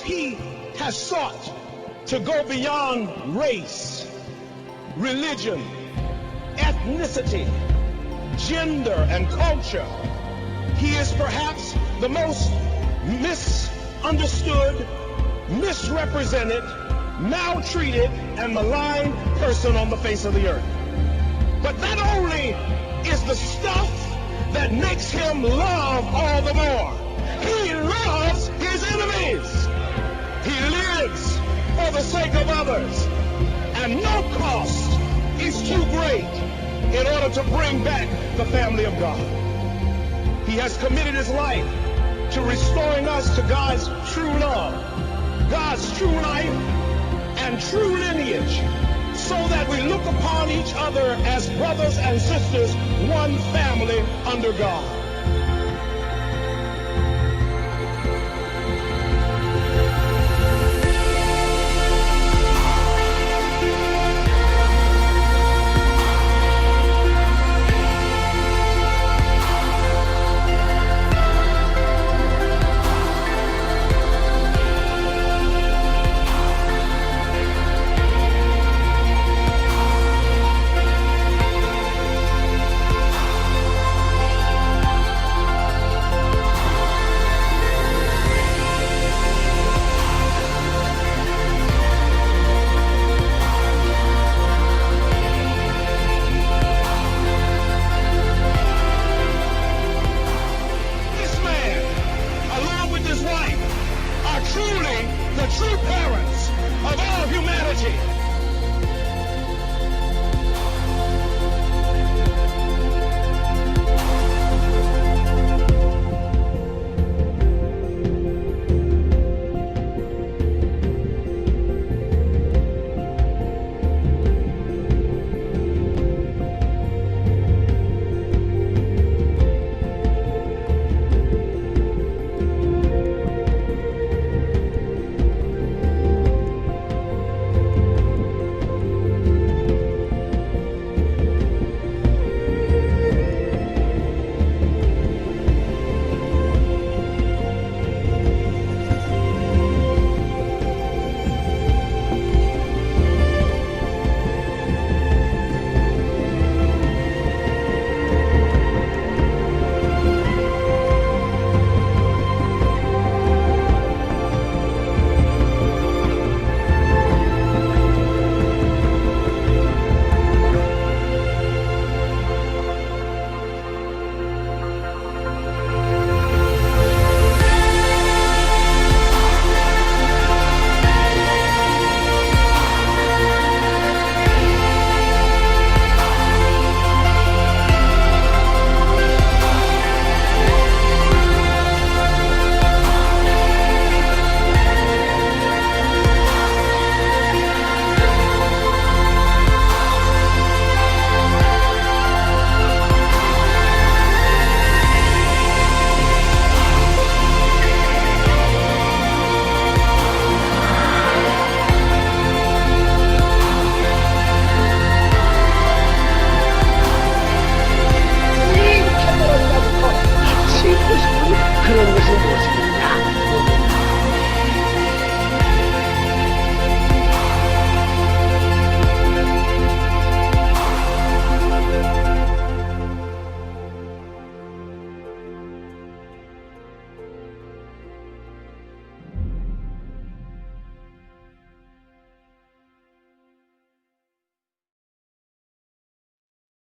he has sought to go beyond race, religion, ethnicity, gender, and culture, he is perhaps the most misunderstood, misrepresented, maltreated, and maligned person on the face of the earth. But that only is the stuff that makes him love all the more. He loves his enemies. He lives for the sake of others. And no cost is too great in order to bring back the family of God. He has committed his life to restoring us to God's true love, God's true life, and true lineage, so that we look upon each other as brothers and sisters, one family under God.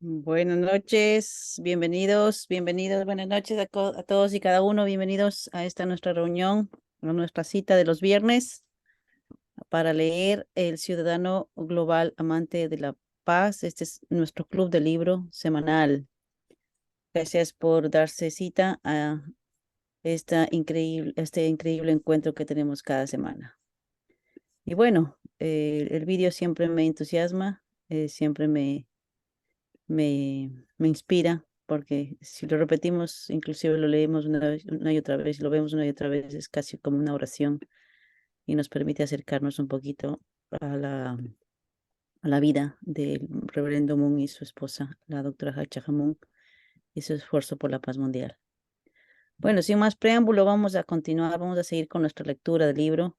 Buenas noches, bienvenidos, buenas noches a todos y cada uno, bienvenidos a esta nuestra reunión, a nuestra cita de los viernes para leer El Ciudadano Global Amante de la Paz. Este es nuestro club de libro semanal. Gracias por darse cita a este increíble encuentro que tenemos cada semana. Y bueno, el vídeo siempre me entusiasma, siempre me inspira, porque si lo repetimos, inclusive lo leemos una y otra vez, lo vemos una y otra vez, es casi como una oración y nos permite acercarnos un poquito a la vida del reverendo Moon y su esposa, la doctora Hacha Hamun, y su esfuerzo por la paz mundial. Bueno, sin más preámbulo, vamos a continuar, vamos a seguir con nuestra lectura del libro.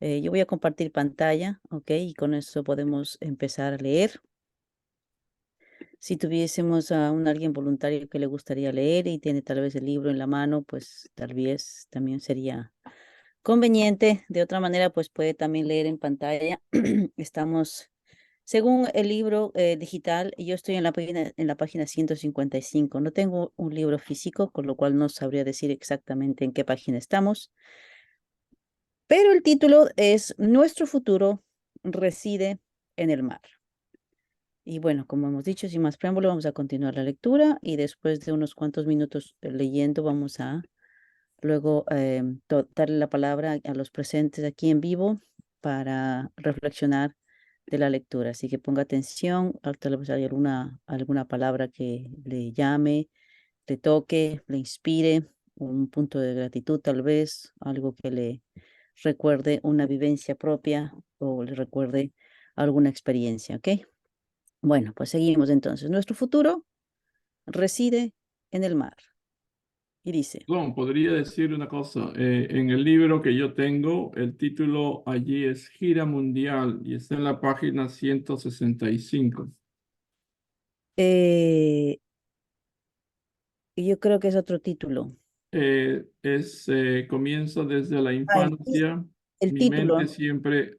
Yo voy a compartir pantalla, ¿ok? Y con eso podemos empezar a leer. Si tuviésemos a alguien voluntario que le gustaría leer y tiene tal vez el libro en la mano, pues tal vez también sería conveniente. De otra manera, pues puede también leer en pantalla. Estamos, según el libro digital, yo estoy en la página 155. No tengo un libro físico, con lo cual no sabría decir exactamente en qué página estamos. Pero el título es Nuestro futuro reside en el mar. Y bueno, como hemos dicho, sin más preámbulo, vamos a continuar la lectura y después de unos cuantos minutos leyendo, vamos a luego darle la palabra a los presentes aquí en vivo para reflexionar de la lectura. Así que ponga atención, tal vez hay alguna palabra que le llame, le toque, le inspire, un punto de gratitud tal vez, algo que le recuerde una vivencia propia o le recuerde alguna experiencia, ¿ok? Bueno, pues seguimos entonces. Nuestro futuro reside en el mar. Y dice, Perdón, podría decir una cosa. En el libro que yo tengo, el título allí es Gira Mundial y está en la página 165. eh, yo creo que es otro título. Comienza desde la Ah, infancia. el Mi mente título. siempre,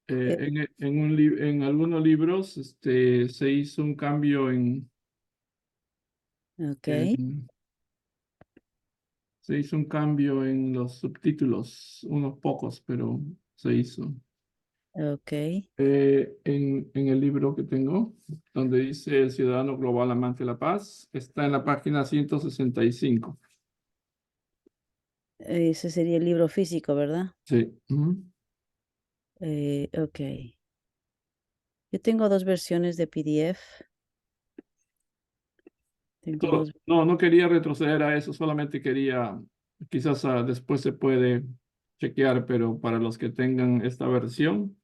eh, en algunos libros, se hizo un cambio ok, en- se hizo un cambio en los subtítulos, unos pocos, pero se hizo. ok, En el libro que tengo, donde dice El ciudadano global amante de la paz, está en la página 165. ese sería el libro físico, ¿verdad? Sí. Ujú. Ok. Yo tengo dos versiones de PDF. Tengo dos. No, no quería retroceder a eso, solamente quería, quizás después se puede chequear, pero para los que tengan esta versión,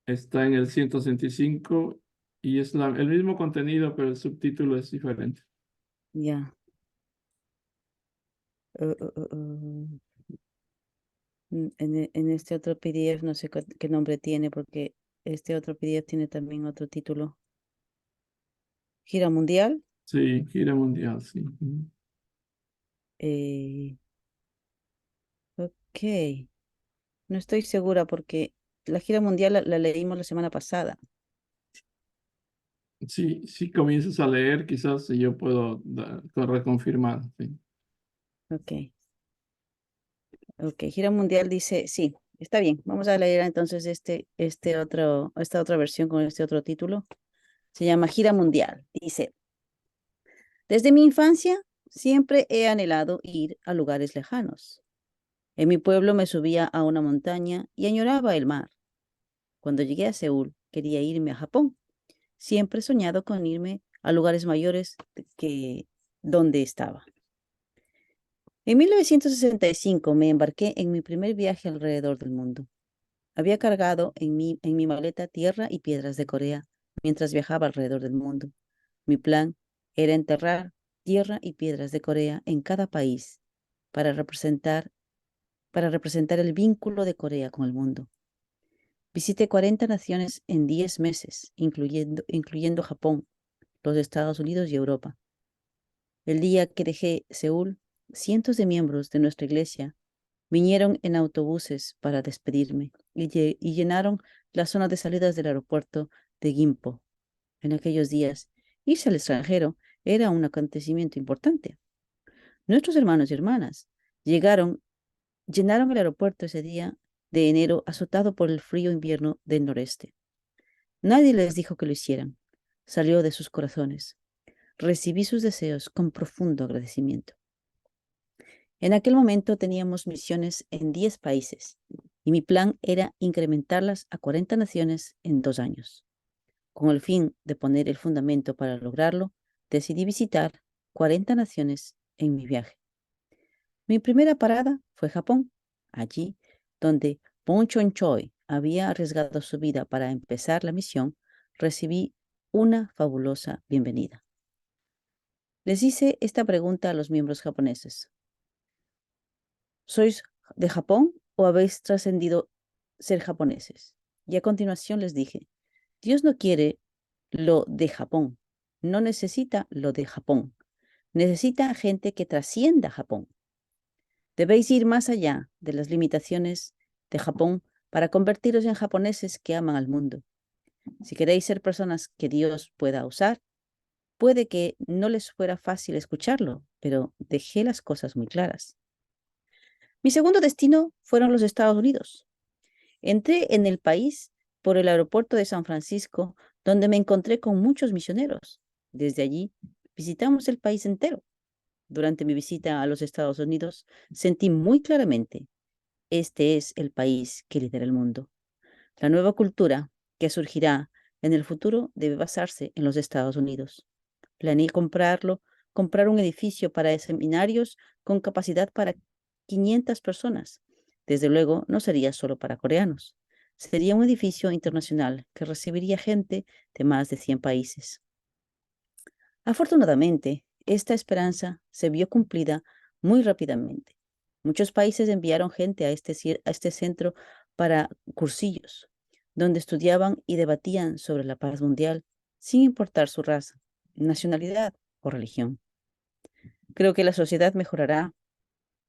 está en el 165 y es el mismo contenido, pero el subtítulo es diferente. Ya. En en este otro PDF no sé qué nombre tiene porque este otro PDF tiene también otro título. Gira Mundial. Sí, gira mundial, sí. Ujú. Eh, ok. No estoy segura porque la gira mundial la leímos la semana pasada. Sí, si comienzas a leer, quizás yo puedo reconfirmar. Sí. Ok, ok. Gira mundial dice, sí, está bien. Vamos a leer entonces esta otra versión con este otro título. Se llama Gira Mundial. Dice, desde mi infancia siempre he anhelado ir a lugares lejanos. En mi pueblo me subía a una montaña y añoraba el mar. Cuando llegué a Seúl, quería irme a Japón. Siempre he soñado con irme a lugares mayores que donde estaba. En 1965 me embarqué en mi primer viaje alrededor del mundo. Había cargado en mi maleta tierra y piedras de Corea mientras viajaba alrededor del mundo. Mi plan era enterrar tierra y piedras de Corea en cada país para representar, para representar el vínculo de Corea con el mundo. Visité 40 naciones en 10 meses, incluyendo Japón, los Estados Unidos y Europa. El día que dejé Seúl, cientos de miembros de nuestra iglesia vinieron en autobuses para despedirme y llenaron la zona de salidas del aeropuerto de Gimpo. En aquellos días, irse al extranjero era un acontecimiento importante. Nuestros hermanos y hermanas llenaron el aeropuerto ese día de enero azotado por el frío invierno del noreste. Nadie les dijo que lo hicieran. Salió de sus corazones. Recibí sus deseos con profundo agradecimiento. En aquel momento teníamos misiones en 10 países y mi plan era incrementarlas a 40 naciones en 2 años. Con el fin de poner el fundamento para lograrlo, decidí visitar 40 naciones en mi viaje. Mi primera parada fue Japón, allí donde Bon Chon Choi había arriesgado su vida para empezar la misión, recibí una fabulosa bienvenida. Les hice esta pregunta a los miembros japoneses. ¿Sois de Japón o habéis trascendido ser japoneses? Y a continuación les dije, Dios no quiere lo de Japón, no necesita lo de Japón, necesita gente que trascienda Japón. Debéis ir más allá de las limitaciones de Japón para convertiros en japoneses que aman al mundo. Si queréis ser personas que Dios pueda usar, puede que no les fuera fácil escucharlo, pero dejé las cosas muy claras. Mi segundo destino fueron los Estados Unidos. Entré en el país por el aeropuerto de San Francisco, donde me encontré con muchos misioneros. Desde allí visitamos el país entero. Durante mi visita a los Estados Unidos, sentí muy claramente, este es el país que lidera el mundo. La nueva cultura que surgirá en el futuro debe basarse en los Estados Unidos. Planeé comprar un edificio para seminarios con capacidad para 500 personas. Desde luego, no sería solo para coreanos. Sería un edificio internacional que recibiría gente de más de 100 países. Afortunadamente, esta esperanza se vio cumplida muy rápidamente. Muchos países enviaron gente a este centro para cursillos, donde estudiaban y debatían sobre la paz mundial, sin importar su raza, nacionalidad o religión. Creo que la sociedad mejorará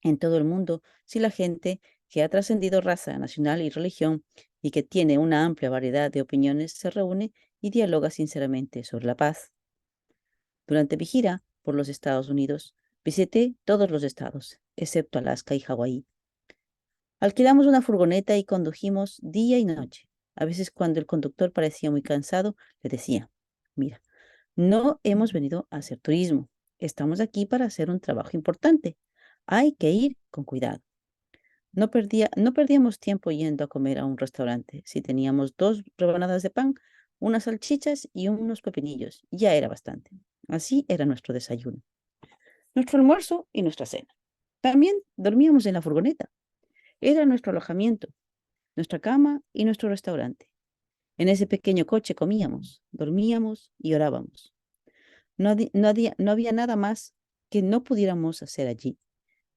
en todo el mundo si la gente que ha trascendido raza, nacional y religión y que tiene una amplia variedad de opiniones se reúne y dialoga sinceramente sobre la paz. Durante mi gira por los Estados Unidos, visité todos los estados, excepto Alaska y Hawái. Alquilamos una furgoneta y condujimos día y noche. A veces cuando el conductor parecía muy cansado, le decía, mira, no hemos venido a hacer turismo, estamos aquí para hacer un trabajo importante. Hay que ir con cuidado. No perdíamos tiempo yendo a comer a un restaurante. Si teníamos 2 rebanadas de pan, unas salchichas y unos pepinillos, ya era bastante. Así era nuestro desayuno, nuestro almuerzo y nuestra cena. También dormíamos en la furgoneta. Era nuestro alojamiento, nuestra cama y nuestro restaurante. En ese pequeño coche comíamos, dormíamos y orábamos. No había nada más que no pudiéramos hacer allí.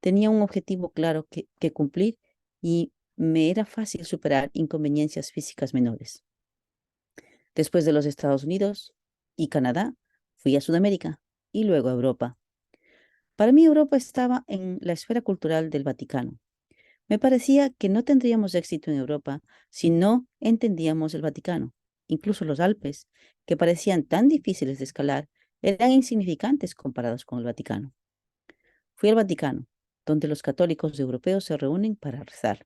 Tenía un objetivo claro que cumplir y me era fácil superar inconveniencias físicas menores. Después de los Estados Unidos y Canadá, fui a Sudamérica y luego a Europa. Para mí Europa estaba en la esfera cultural del Vaticano. Me parecía que no tendríamos éxito en Europa si no entendíamos el Vaticano. Incluso los Alpes, que parecían tan difíciles de escalar, eran insignificantes comparados con el Vaticano. Fui al Vaticano, donde los católicos europeos se reúnen para rezar.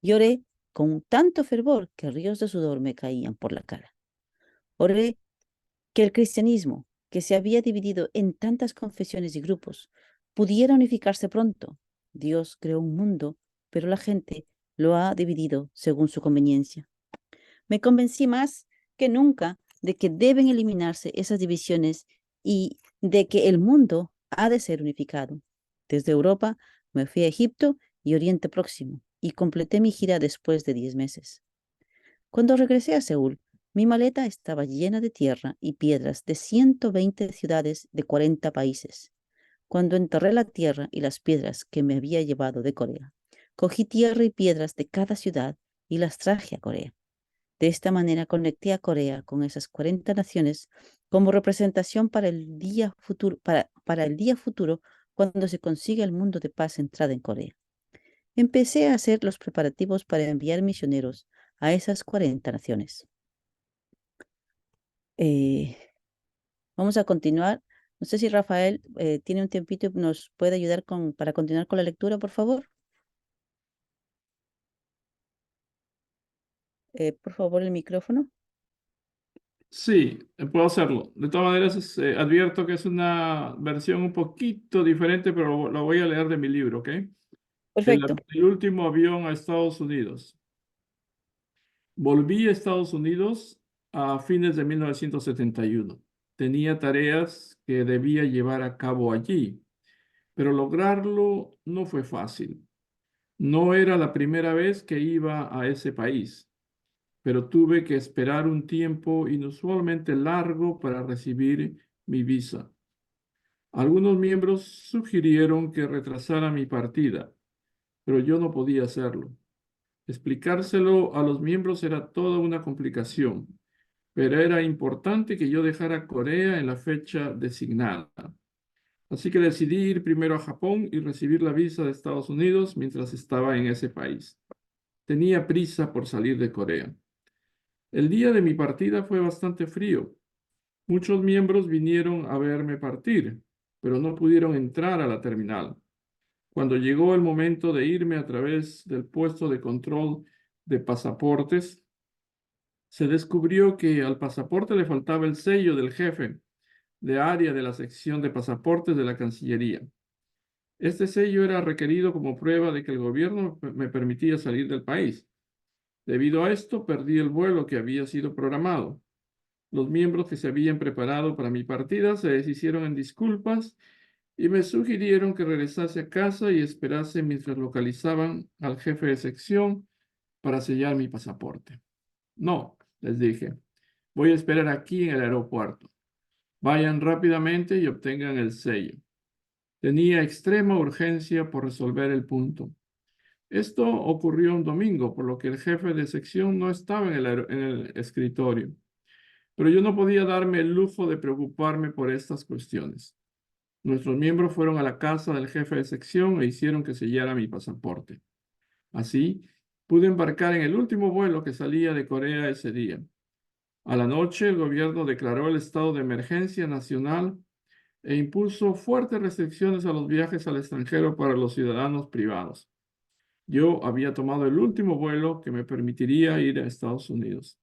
Lloré con tanto fervor que ríos de sudor me caían por la cara. Oré que el cristianismo, que se había dividido en tantas confesiones y grupos, pudiera unificarse pronto. Dios creó un mundo, pero la gente lo ha dividido según su conveniencia. Me convencí más que nunca de que deben eliminarse esas divisiones y de que el mundo ha de ser unificado. Desde Europa me fui a Egipto y Oriente Próximo y completé mi gira después de 10 meses. Cuando regresé a Seúl, mi maleta estaba llena de tierra y piedras de 120 ciudades de 40 países. Cuando enterré la tierra y las piedras que me había llevado de Corea, cogí tierra y piedras de cada ciudad y las traje a Corea. De esta manera conecté a Corea con esas 40 naciones como representación para el día futuro, para el día futuro cuando se consiga el mundo de paz centrada en Corea. Empecé a hacer los preparativos para enviar misioneros a esas 40 naciones. Vamos a continuar. No sé si Rafael tiene un tiempito y nos puede ayudar para continuar con la lectura, por favor. Por favor, el micrófono. Sí, puedo hacerlo. De todas maneras, advierto que es una versión un poquito diferente, pero la voy a leer de mi libro, ¿ok? Perfecto. El último avión a Estados Unidos. Volví a Estados Unidos a fines de 1971. Tenía tareas que debía llevar a cabo allí, pero lograrlo no fue fácil. No era la primera vez que iba a ese país, pero tuve que esperar un tiempo inusualmente largo para recibir mi visa. Algunos miembros sugirieron que retrasara mi partida, pero yo no podía hacerlo. Explicárselo a los miembros era toda una complicación, pero era importante que yo dejara Corea en la fecha designada. Así que decidí ir primero a Japón y recibir la visa de Estados Unidos mientras estaba en ese país. Tenía prisa por salir de Corea. El día de mi partida fue bastante frío. Muchos miembros vinieron a verme partir, pero no pudieron entrar a la terminal. Cuando llegó el momento de irme a través del puesto de control de pasaportes, se descubrió que al pasaporte le faltaba el sello del jefe de área de la sección de pasaportes de la Cancillería. Este sello era requerido como prueba de que el gobierno me permitía salir del país. Debido a esto, perdí el vuelo que había sido programado. Los miembros que se habían preparado para mi partida se deshicieron en disculpas y me sugirieron que regresase a casa y esperase mientras localizaban al jefe de sección para sellar mi pasaporte. No, les dije, voy a esperar aquí en el aeropuerto. Vayan rápidamente y obtengan el sello. Tenía extrema urgencia por resolver el punto. Esto ocurrió un domingo, por lo que el jefe de sección no estaba en el escritorio. Pero yo no podía darme el lujo de preocuparme por estas cuestiones. Nuestros miembros fueron a la casa del jefe de sección e hicieron que sellara mi pasaporte. Así, pude embarcar en el último vuelo que salía de Corea ese día. A la noche, el gobierno declaró el estado de emergencia nacional e impuso fuertes restricciones a los viajes al extranjero para los ciudadanos privados. Yo había tomado el último vuelo que me permitiría ir a Estados Unidos.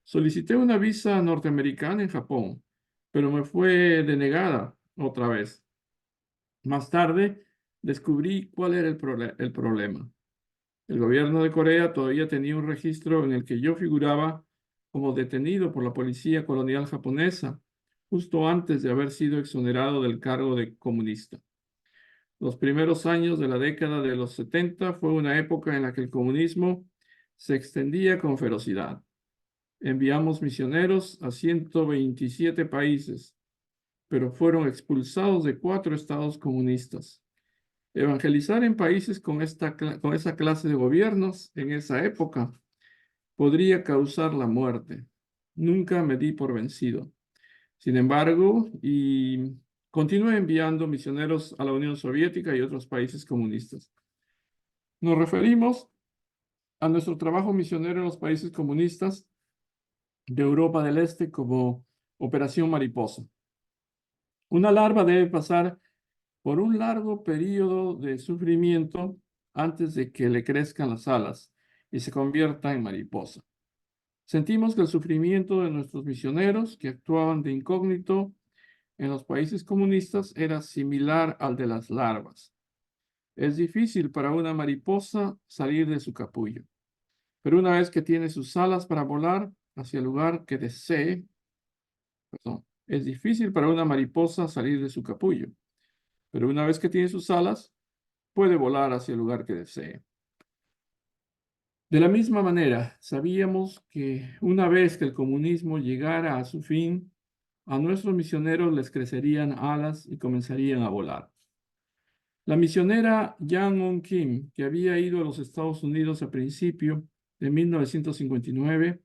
Solicité una visa norteamericana en Japón, pero me fue denegada otra vez. Más tarde, descubrí cuál era el problema. El gobierno de Corea todavía tenía un registro en el que yo figuraba como detenido por la policía colonial japonesa, justo antes de haber sido exonerado del cargo de comunista. Los primeros años de la década de los 70 fue una época en la que el comunismo se extendía con ferocidad. Enviamos misioneros a 127 países, pero fueron expulsados de 4 estados comunistas. Evangelizar en países con esa clase de gobiernos en esa época podría causar la muerte. Nunca me di por vencido. Sin embargo, continué enviando misioneros a la Unión Soviética y otros países comunistas. Nos referimos a nuestro trabajo misionero en los países comunistas de Europa del Este como Operación Mariposa. Una larva debe pasar por un largo periodo de sufrimiento antes de que le crezcan las alas y se convierta en mariposa. Sentimos que el sufrimiento de nuestros misioneros que actuaban de incógnito en los países comunistas era similar al de las larvas. Es difícil para una mariposa salir de su capullo, pero una vez que tiene sus alas para volar hacia el lugar que desee, es difícil para una mariposa salir de su capullo, pero una vez que tiene sus alas, puede volar hacia el lugar que desee. De la misma manera, sabíamos que una vez que el comunismo llegara a su fin, a nuestros misioneros les crecerían alas y comenzarían a volar. La misionera Yang On Kim, que había ido a los Estados Unidos a principio de 1959,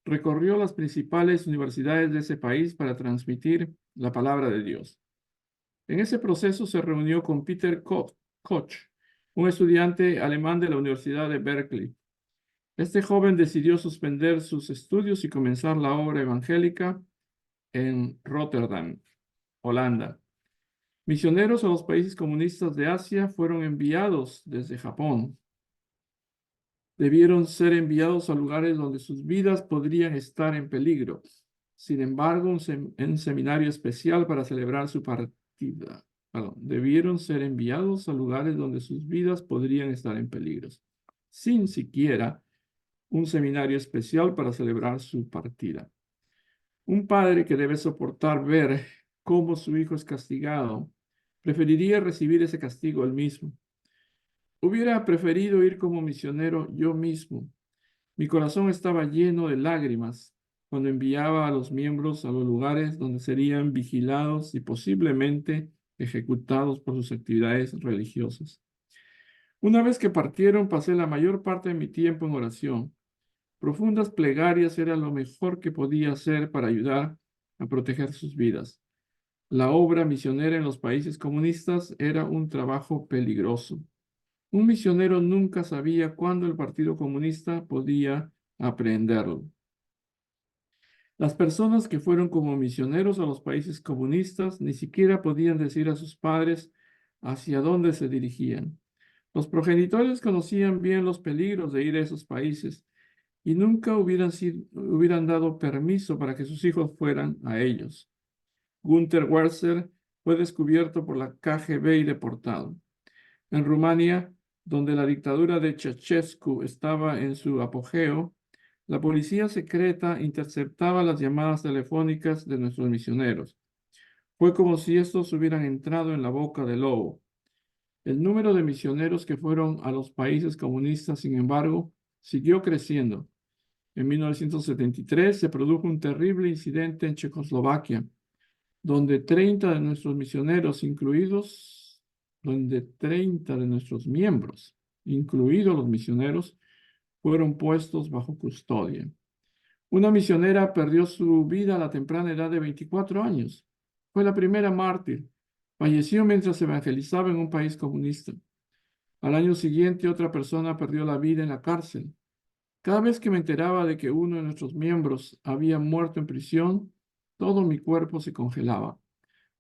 recorrió las principales universidades de ese país para transmitir la palabra de Dios. En ese proceso se reunió con Peter Koch, un estudiante alemán de la Universidad de Berkeley. Este joven decidió suspender sus estudios y comenzar la obra evangélica en Rotterdam, Holanda. Misioneros a los países comunistas de Asia fueron enviados desde Japón. Debieron ser enviados a lugares donde sus vidas podrían estar en peligro. Sin embargo, un seminario especial para celebrar su partida. Debieron ser enviados a lugares donde sus vidas podrían estar en peligro, sin siquiera un seminario especial para celebrar su partida. Un padre que debe soportar ver cómo su hijo es castigado, preferiría recibir ese castigo él mismo. Hubiera preferido ir como misionero yo mismo. Mi corazón estaba lleno de lágrimas cuando enviaba a los miembros a los lugares donde serían vigilados y posiblemente ejecutados por sus actividades religiosas. Una vez que partieron, pasé la mayor parte de mi tiempo en oración. Profundas plegarias era lo mejor que podía hacer para ayudar a proteger sus vidas. La obra misionera en los países comunistas era un trabajo peligroso. Un misionero nunca sabía cuándo el Partido Comunista podía aprehenderlo. Las personas que fueron como misioneros a los países comunistas ni siquiera podían decir a sus padres hacia dónde se dirigían. Los progenitores conocían bien los peligros de ir a esos países y nunca hubieran dado permiso para que sus hijos fueran a ellos. Günter Werzer fue descubierto por la KGB y deportado. En Rumania, donde la dictadura de Ceausescu estaba en su apogeo, la policía secreta interceptaba las llamadas telefónicas de nuestros misioneros. Fue como si estos hubieran entrado en la boca del lobo. El número de misioneros que fueron a los países comunistas, sin embargo, siguió creciendo. En 1973 se produjo un terrible incidente en Checoslovaquia, donde 30 de nuestros misioneros, donde 30 de nuestros miembros, incluidos los misioneros, fueron puestos bajo custodia. Una misionera perdió su vida a la temprana edad de 24 años. Fue la primera mártir. Falleció mientras evangelizaba en un país comunista. Al año siguiente, otra persona perdió la vida en la cárcel. Cada vez que me enteraba de que uno de nuestros miembros había muerto en prisión, todo mi cuerpo se congelaba.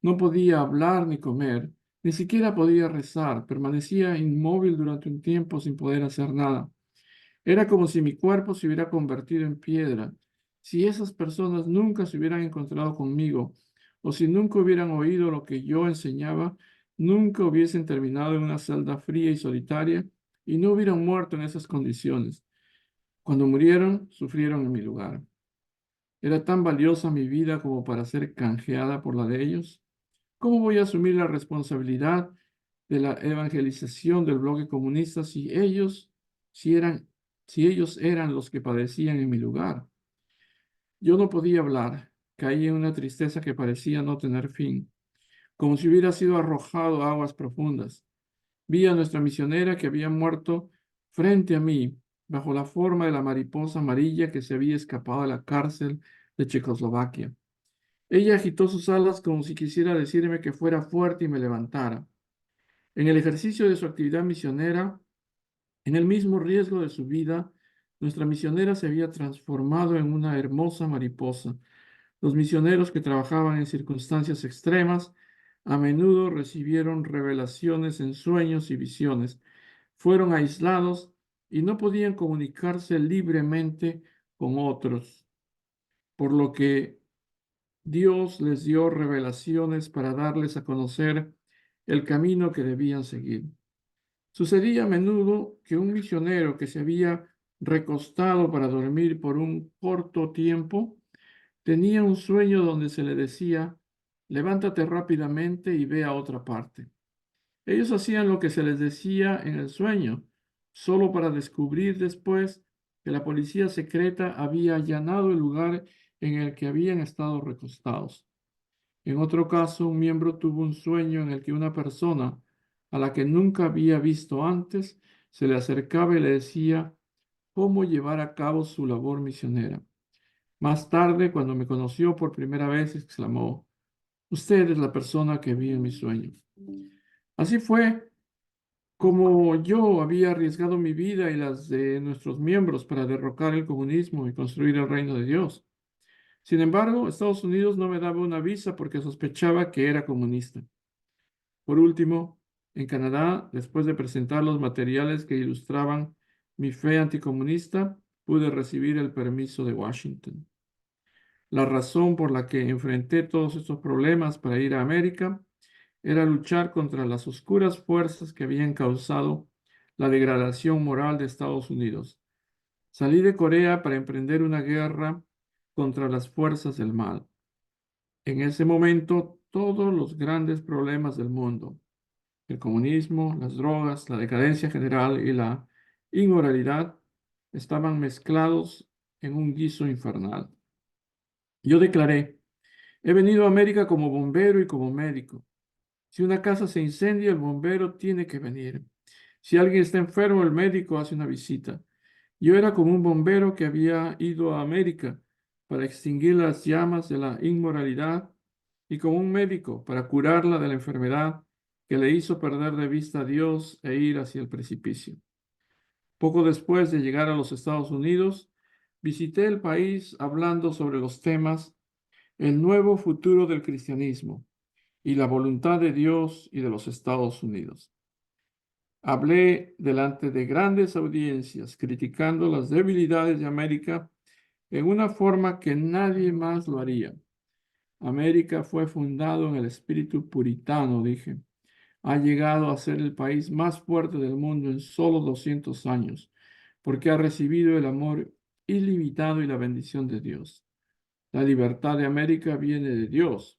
No podía hablar ni comer, ni siquiera podía rezar. Permanecía inmóvil durante un tiempo sin poder hacer nada. Era como si mi cuerpo se hubiera convertido en piedra. Si esas personas nunca se hubieran encontrado conmigo, o si nunca hubieran oído lo que yo enseñaba, nunca hubiesen terminado en una celda fría y solitaria y no hubieran muerto en esas condiciones. Cuando murieron, sufrieron en mi lugar. ¿Era tan valiosa mi vida como para ser canjeada por la de ellos? ¿Cómo voy a asumir la responsabilidad de la evangelización del bloque comunista si ellos eran los que padecían en mi lugar? Yo no podía hablar, caí en una tristeza que parecía no tener fin, como si hubiera sido arrojado a aguas profundas. Vi a nuestra misionera que había muerto frente a mí, bajo la forma de la mariposa amarilla que se había escapado de la cárcel de Checoslovaquia. Ella agitó sus alas como si quisiera decirme que fuera fuerte y me levantara. En el ejercicio de su actividad misionera, en el mismo riesgo de su vida, nuestra misionera se había transformado en una hermosa mariposa. Los misioneros que trabajaban en circunstancias extremas a menudo recibieron revelaciones en sueños y visiones. Fueron aislados y no podían comunicarse libremente con otros, por lo que Dios les dio revelaciones para darles a conocer el camino que debían seguir. Sucedía a menudo que un misionero que se había recostado para dormir por un corto tiempo tenía un sueño donde se le decía, levántate rápidamente y ve a otra parte. Ellos hacían lo que se les decía en el sueño, solo para descubrir después que la policía secreta había allanado el lugar en el que habían estado recostados. En otro caso, un miembro tuvo un sueño en el que una persona a la que nunca había visto antes se le acercaba y le decía cómo llevar a cabo su labor misionera. Más tarde, cuando me conoció por primera vez, exclamó, usted es la persona que vi en mi sueño. Así fue como yo había arriesgado mi vida y las de nuestros miembros para derrocar el comunismo y construir el reino de Dios. Sin embargo, Estados Unidos no me daba una visa porque sospechaba que era comunista. Por último, en Canadá, después de presentar los materiales que ilustraban mi fe anticomunista, pude recibir el permiso de Washington. La razón por la que enfrenté todos estos problemas para ir a América era luchar contra las oscuras fuerzas que habían causado la degradación moral de Estados Unidos. Salí de Corea para emprender una guerra contra las fuerzas del mal. En ese momento, todos los grandes problemas del mundo, el comunismo, las drogas, la decadencia general y la inmoralidad, estaban mezclados en un guiso infernal. Yo declaré, he venido a América como bombero y como médico. Si una casa se incendia, el bombero tiene que venir. Si alguien está enfermo, el médico hace una visita. Yo era como un bombero que había ido a América para extinguir las llamas de la inmoralidad y como un médico para curarla de la enfermedad que le hizo perder de vista a Dios e ir hacia el precipicio. Poco después de llegar a los Estados Unidos, visité el país hablando sobre los temas el nuevo futuro del cristianismo y la voluntad de Dios y de los Estados Unidos. Hablé delante de grandes audiencias criticando las debilidades de América en una forma que nadie más lo haría. América fue fundado en el espíritu puritano, dije. Ha llegado a ser el país más fuerte del mundo en solo 200 años, porque ha recibido el amor ilimitado y la bendición de Dios. La libertad de América viene de Dios,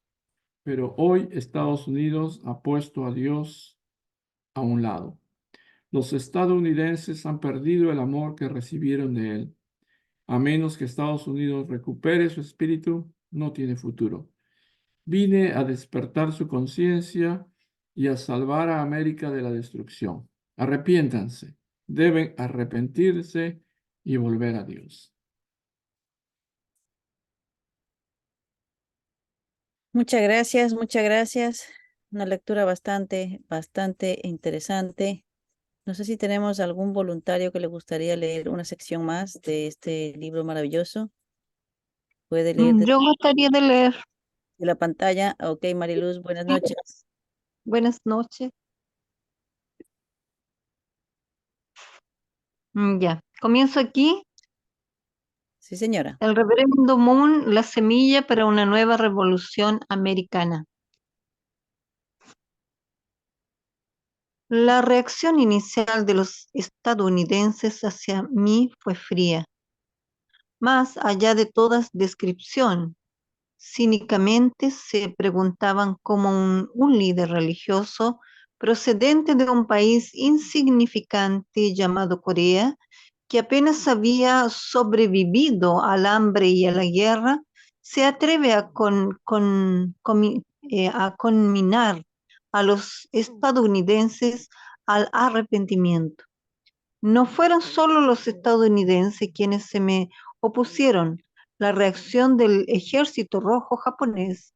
pero hoy Estados Unidos ha puesto a Dios a un lado. Los estadounidenses han perdido el amor que recibieron de él. A menos que Estados Unidos recupere su espíritu, no tiene futuro. Vine a despertar su conciencia y a salvar a América de la destrucción. Arrepiéntanse, deben arrepentirse y volver a Dios. Muchas gracias, muchas gracias. Una lectura bastante interesante. No sé si tenemos algún voluntario que le gustaría leer una sección más de este libro maravilloso. Puede leer desde Yo gustaría de leer. la pantalla. Ok, Mariluz, buenas noches. Buenas noches. Ya, comienzo aquí. Sí, señora. El reverendo Moon, la semilla para una nueva revolución americana. La reacción inicial de los estadounidenses hacia mí fue fría, más allá de toda descripción. Cínicamente se preguntaban cómo un líder religioso procedente de un país insignificante llamado Corea, que apenas había sobrevivido al hambre y a la guerra, se atreve a conminar a los estadounidenses al arrepentimiento. No fueron solo los estadounidenses quienes se me opusieron. La reacción del Ejército Rojo japonés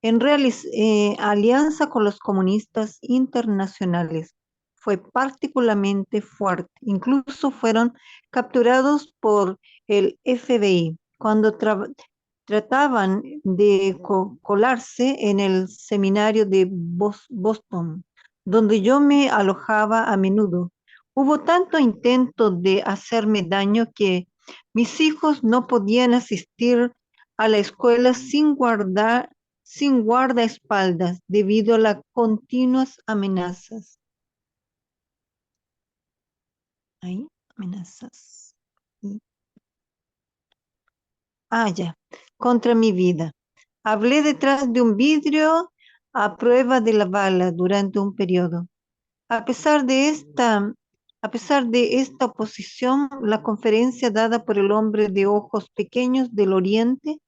en alianza con los comunistas internacionales fue particularmente fuerte. Incluso fueron capturados por el FBI cuando trataban de colarse en el seminario de Boston, donde yo me alojaba a menudo. Hubo tanto intento de hacerme daño que mis hijos no podían asistir a la escuela sin guardaespaldas debido a las continuas amenazas. ¿Ahí? Amenazas. Ya. Contra mi vida. Hablé detrás de un vidrio a prueba de la bala durante un periodo. A pesar de esta oposición, la conferencia dada por el hombre de ojos pequeños del Oriente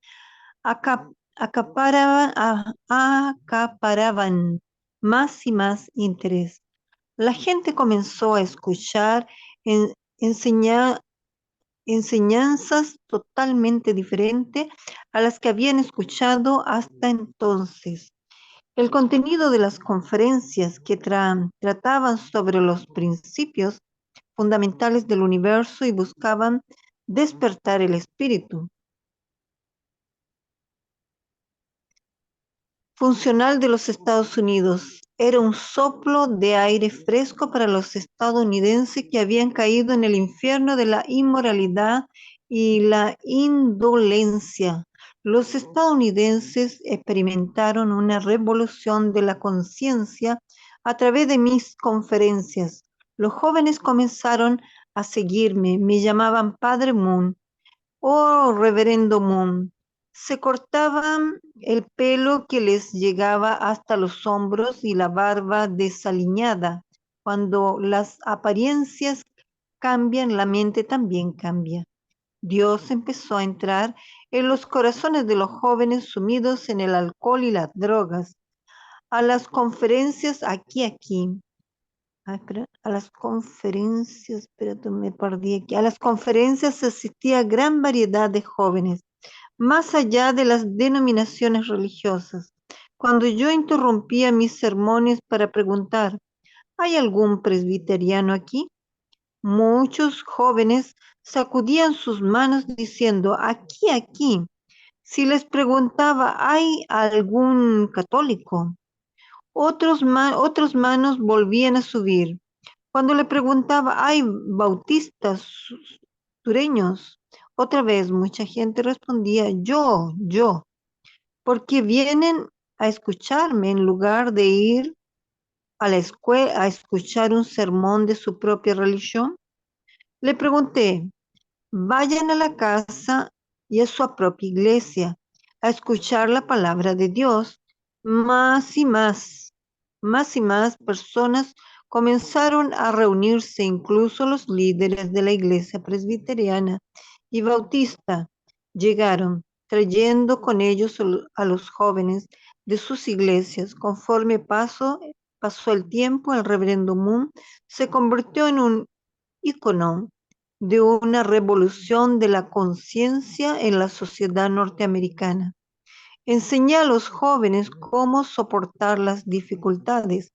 acaparaban más y más interés. La gente comenzó a escuchar enseñanzas totalmente diferentes a las que habían escuchado hasta entonces. El contenido de las conferencias que trataban sobre los principios fundamentales del universo y buscaban despertar el espíritu funcional de los Estados Unidos. Era un soplo de aire fresco para los estadounidenses que habían caído en el infierno de la inmoralidad y la indolencia. Los estadounidenses experimentaron una revolución de la conciencia a través de mis conferencias. Los jóvenes comenzaron a seguirme, me llamaban Padre Moon. Oh, Reverendo Moon, se cortaban el pelo que les llegaba hasta los hombros y la barba desaliñada. Cuando las apariencias cambian, la mente también cambia. Dios empezó a entrar en los corazones de los jóvenes sumidos en el alcohol y las drogas. A las conferencias aquí. espera, a las conferencias, espérate, me perdí aquí. A las conferencias asistía gran variedad de jóvenes, más allá de las denominaciones religiosas. Cuando yo interrumpía mis sermones para preguntar, ¿hay algún presbiteriano aquí? Muchos jóvenes sacudían sus manos diciendo, aquí, aquí. Si les preguntaba, ¿hay algún católico? Otros manos volvían a subir. Cuando le preguntaba, ¿hay bautistas sureños? Otra vez mucha gente respondía, yo, porque vienen a escucharme en lugar de ir a la escuela a escuchar un sermón de su propia religión. Le pregunté, vayan a la casa y a su propia iglesia a escuchar la palabra de Dios. Más y más y más personas comenzaron a reunirse, incluso los líderes de la iglesia presbiteriana y bautista llegaron, trayendo con ellos a los jóvenes de sus iglesias. Conforme pasó el tiempo, el reverendo Moon se convirtió en un ícono de una revolución de la conciencia en la sociedad norteamericana. Enseñé a los jóvenes cómo soportar las dificultades.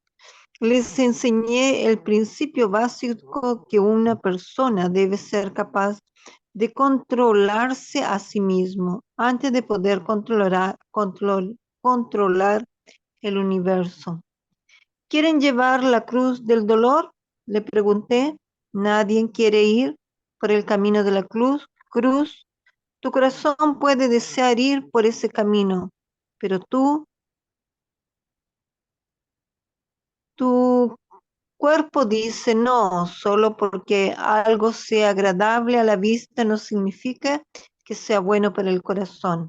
Les enseñé el principio básico que una persona debe ser capaz de controlarse a sí mismo antes de poder controlar el universo. ¿Quieren llevar la cruz del dolor? Le pregunté. ¿Nadie quiere ir por el camino de la cruz? Tu corazón puede desear ir por ese camino, pero tu cuerpo dice no. Solo porque algo sea agradable a la vista no significa que sea bueno para el corazón.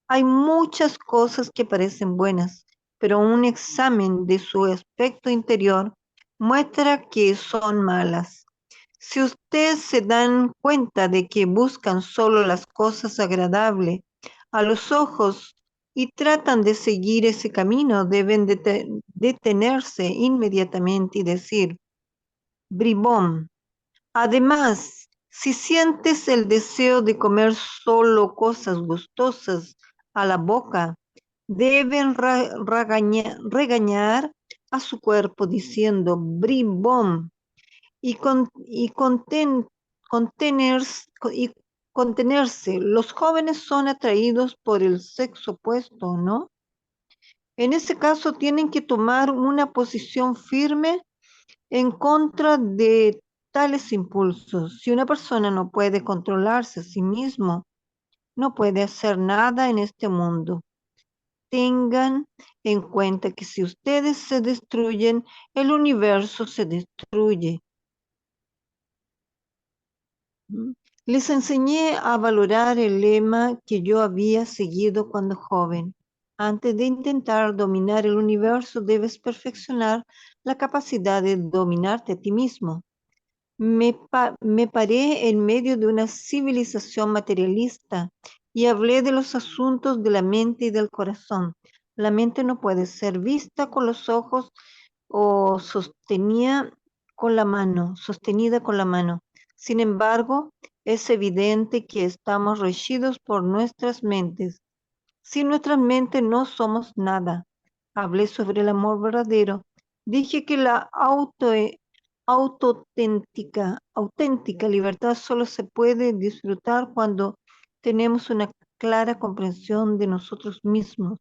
Hay muchas cosas que parecen buenas, pero un examen de su aspecto interior muestra que son malas. Si ustedes se dan cuenta de que buscan solo las cosas agradables a los ojos y tratan de seguir ese camino, deben detenerse inmediatamente y decir, bribón. Además, si sientes el deseo de comer solo cosas gustosas a la boca, deben regañar a su cuerpo diciendo bribón y y contenerse. Los jóvenes son atraídos por el sexo opuesto, ¿no? En ese caso tienen que tomar una posición firme en contra de tales impulsos. Si una persona no puede controlarse a sí mismo, no puede hacer nada en este mundo. Tengan en cuenta que si ustedes se destruyen, el universo se destruye. Les enseñé a valorar el lema que yo había seguido cuando joven. Antes de intentar dominar el universo, debes perfeccionar la capacidad de dominarte a ti mismo. Me paré en medio de una civilización materialista y hablé de los asuntos de la mente y del corazón. La mente no puede ser vista con los ojos o sostenida con la mano. Sin embargo, es evidente que estamos regidos por nuestras mentes. Sin nuestras mentes no somos nada. Hablé sobre el amor verdadero. Dije que la auténtica libertad solo se puede disfrutar cuando tenemos una clara comprensión de nosotros mismos,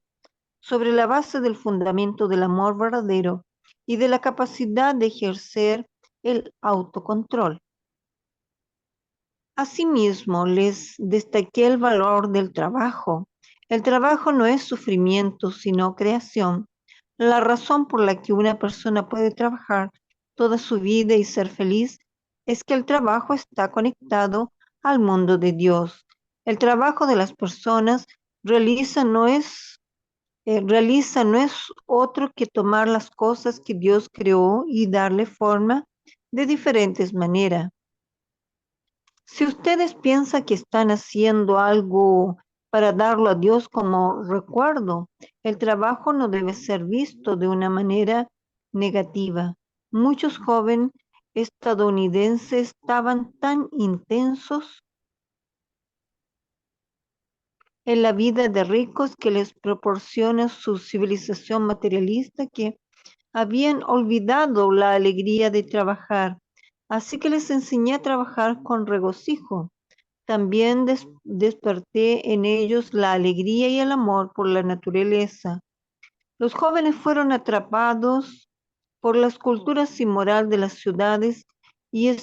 sobre la base del fundamento del amor verdadero y de la capacidad de ejercer el autocontrol. Asimismo, les destaqué el valor del trabajo. El trabajo no es sufrimiento, sino creación. La razón por la que una persona puede trabajar toda su vida y ser feliz es que el trabajo está conectado al mundo de Dios. El trabajo de las personas realiza no es otro que tomar las cosas que Dios creó y darle forma de diferentes maneras. Si ustedes piensan que están haciendo algo para darlo a Dios como recuerdo, el trabajo no debe ser visto de una manera negativa. Muchos jóvenes estadounidenses estaban tan intensos en la vida de ricos que les proporciona su civilización materialista que habían olvidado la alegría de trabajar. Así que les enseñé a trabajar con regocijo. También desperté en ellos la alegría y el amor por la naturaleza. Los jóvenes fueron atrapados por las culturas inmoral de las ciudades y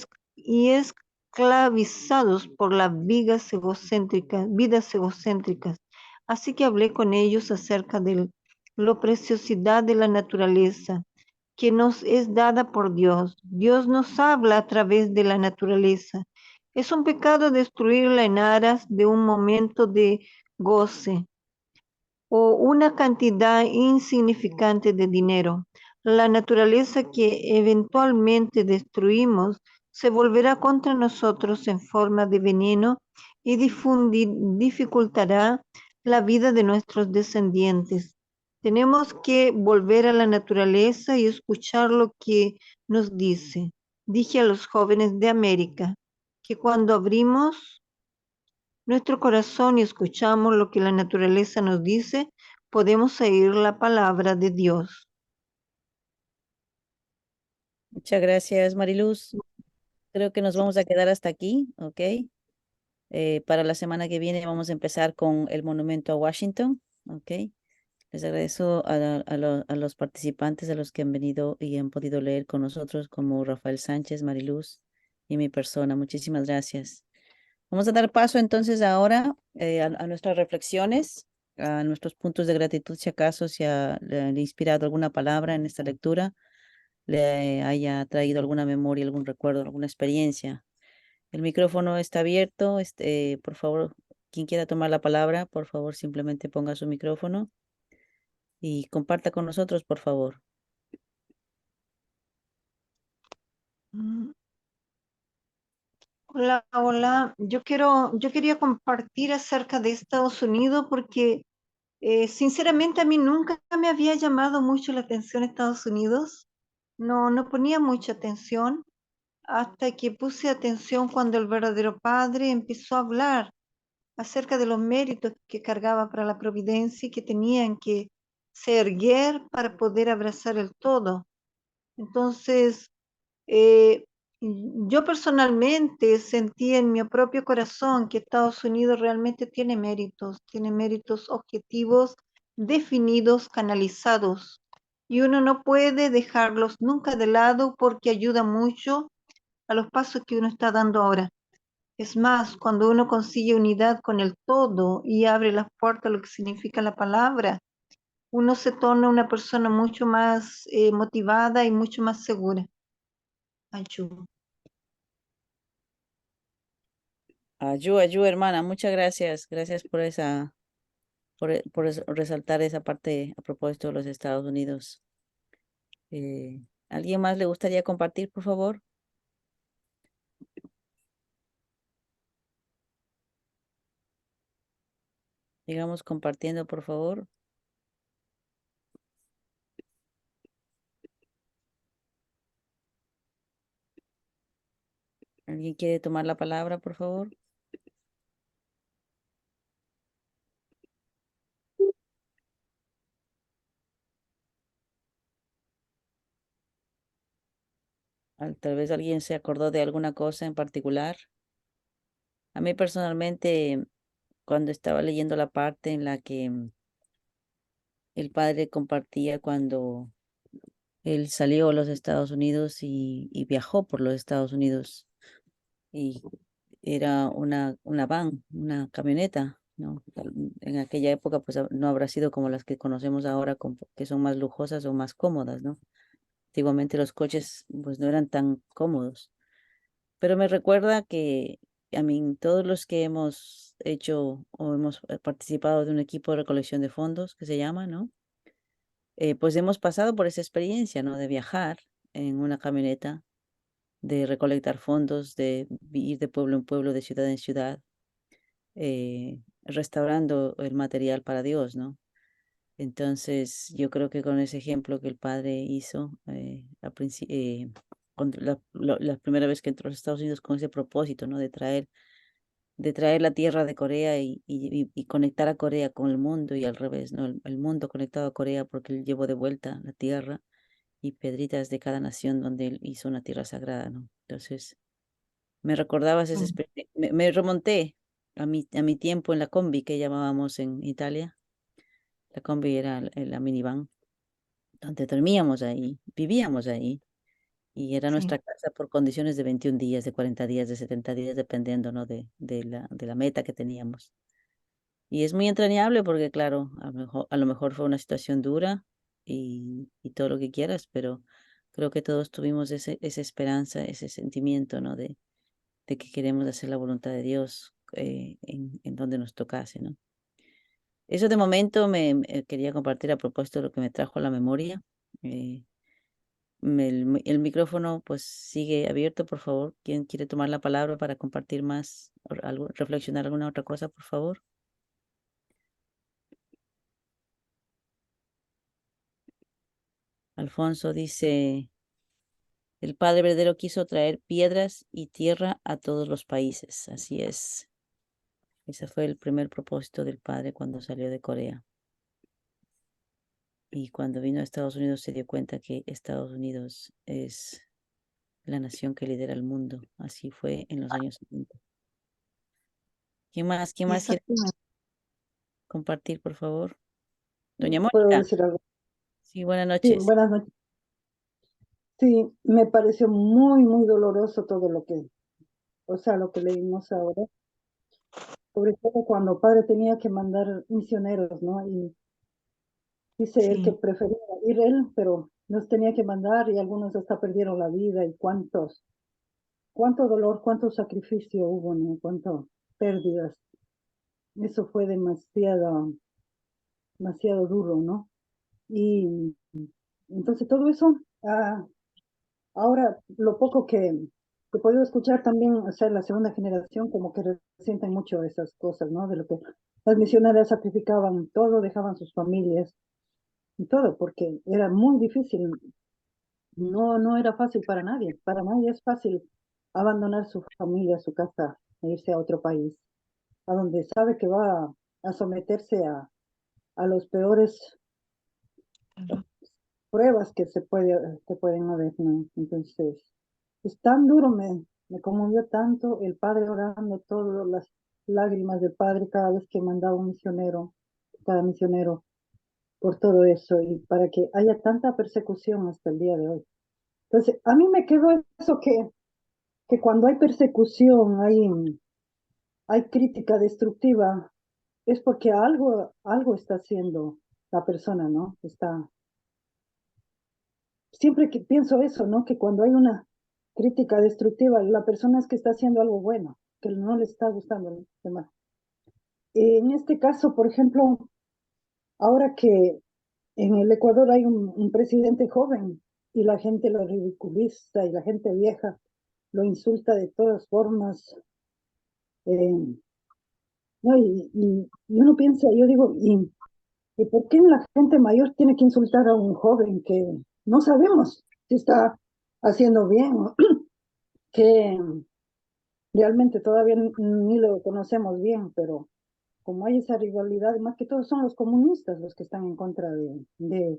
esclavizados por las vidas egocéntricas. Así que hablé con ellos acerca de la preciosidad de la naturaleza que nos es dada por Dios. Dios nos habla a través de la naturaleza. Es un pecado destruirla en aras de un momento de goce o una cantidad insignificante de dinero. La naturaleza que eventualmente destruimos se volverá contra nosotros en forma de veneno y dificultará la vida de nuestros descendientes. Tenemos que volver a la naturaleza y escuchar lo que nos dice. Dije a los jóvenes de América que cuando abrimos nuestro corazón y escuchamos lo que la naturaleza nos dice, podemos oír la palabra de Dios. Muchas gracias, Mariluz. Creo que nos vamos a quedar hasta aquí, ¿ok? Para la semana que viene vamos a empezar con el monumento a Washington, ¿ok? Les agradezco a los participantes, a los que han venido y han podido leer con nosotros, como Rafael Sánchez, Mariluz y mi persona. Muchísimas gracias. Vamos a dar paso entonces ahora a nuestras reflexiones, a nuestros puntos de gratitud, si acaso le ha inspirado alguna palabra en esta lectura, le haya traído alguna memoria, algún recuerdo, alguna experiencia. El micrófono está abierto. Por favor, quien quiera tomar la palabra, por favor, simplemente ponga su micrófono y comparta con nosotros, por favor. Mm. Hola, hola. Yo quería compartir acerca de Estados Unidos porque sinceramente a mí nunca me había llamado mucho la atención Estados Unidos. No ponía mucha atención hasta que puse atención cuando el verdadero padre empezó a hablar acerca de los méritos que cargaba para la providencia y que tenían que se erguer para poder abrazar el todo. Entonces, eh, yo personalmente sentí en mi propio corazón que Estados Unidos realmente tiene méritos objetivos, definidos, canalizados, y uno no puede dejarlos nunca de lado porque ayuda mucho a los pasos que uno está dando ahora. Es más, cuando uno consigue unidad con el todo y abre las puertas a lo que significa la palabra, uno se torna una persona mucho más motivada y mucho más segura. Ayú. Ayú, hermana, muchas gracias. Gracias por resaltar esa parte a propósito de los Estados Unidos. ¿Alguien más le gustaría compartir, por favor? Digamos compartiendo, por favor. ¿Alguien quiere tomar la palabra, por favor? Tal vez alguien se acordó de alguna cosa en particular. A mí personalmente, cuando estaba leyendo la parte en la que el padre compartía cuando él salió a los Estados Unidos y viajó por los Estados Unidos, y era una van, una camioneta, ¿no? En aquella época pues no habrá sido como las que conocemos ahora, que son más lujosas o más cómodas, ¿no? Antiguamente los coches pues no eran tan cómodos, pero me recuerda que a mí todos los que hemos hecho o hemos participado de un equipo de recolección de fondos que se llama, ¿no? Pues hemos pasado por esa experiencia, ¿no? De viajar en una camioneta, de recolectar fondos, de ir de pueblo en pueblo, de ciudad en ciudad, restaurando el material para Dios, ¿no? Entonces, yo creo que con ese ejemplo que el padre hizo cuando la primera vez que entró a los Estados Unidos con ese propósito, ¿no? De traer la tierra de Corea y conectar a Corea con el mundo y al revés, ¿no? El mundo conectado a Corea porque él llevó de vuelta la tierra y piedritas de cada nación donde él hizo una tierra sagrada, ¿no? Entonces, me recordabas esa Mm. experiencia, me remonté a mi tiempo en la combi que llamábamos en Italia. La combi era la minivan, donde dormíamos ahí, vivíamos ahí, y era Sí, nuestra casa por condiciones de 21 días, de 40 días, de 70 días, dependiendo, ¿no? De la meta que teníamos. Y es muy entrañable porque, claro, a lo mejor fue una situación dura y todo lo que quieras, pero creo que todos tuvimos esa esperanza, ese sentimiento, ¿no? De que queremos hacer la voluntad de Dios en donde nos tocase, ¿no? Eso de momento quería compartir a propósito de lo que me trajo a la memoria. eh, el micrófono pues sigue abierto, por favor. ¿Quién quiere tomar la palabra para compartir más o algo, reflexionar alguna otra cosa, por favor? Alfonso dice, el Padre verdadero quiso traer piedras y tierra a todos los países. Así es. Ese fue el primer propósito del Padre cuando salió de Corea. Y cuando vino a Estados Unidos se dio cuenta que Estados Unidos es la nación que lidera el mundo. Así fue en los años 70. ¿Quién más? ¿Quién más quiere exactamente. compartir, por favor? Doña ¿Puedo Mónica. decir algo? Sí, buenas Sí, noches. buenas noches. Sí, me pareció muy, muy doloroso todo lo que, o sea, lo que leímos ahora, sobre todo cuando padre tenía que mandar misioneros, ¿no? Y dice él que sí, prefería ir él, pero nos tenía que mandar y algunos hasta perdieron la vida y cuánto dolor, cuánto sacrificio hubo, ¿no? Cuánto pérdidas. Eso fue demasiado duro, ¿no? Y entonces todo eso, ahora, lo poco que he podido escuchar también, o sea, la segunda generación como que resienten mucho esas cosas, ¿no? De lo que las misioneras sacrificaban todo, dejaban sus familias y todo, porque era muy difícil, no era fácil para nadie es fácil abandonar su familia, su casa, e irse a otro país, a donde sabe que va a someterse a los peores claro. pruebas que pueden haber, ¿no? Entonces, es tan duro, me conmovió tanto el padre orando, todas las lágrimas del padre cada vez que mandaba un misionero, cada misionero, por todo eso y para que haya tanta persecución hasta el día de hoy. Entonces, a mí me quedó eso que cuando hay persecución, hay crítica destructiva, es porque algo está haciendo la persona, ¿no? Siempre que pienso eso, ¿no? Que cuando hay una crítica destructiva, la persona es que está haciendo algo bueno, que no le está gustando a los demás. En este caso, por ejemplo, ahora que en el Ecuador hay un presidente joven y la gente lo ridiculiza y la gente vieja lo insulta de todas formas, eh, ¿no? Y uno piensa, yo digo, ¿y por qué la gente mayor tiene que insultar a un joven que no sabemos si está haciendo bien o que realmente todavía ni lo conocemos bien, pero como hay esa rivalidad, más que todo son los comunistas los que están en contra de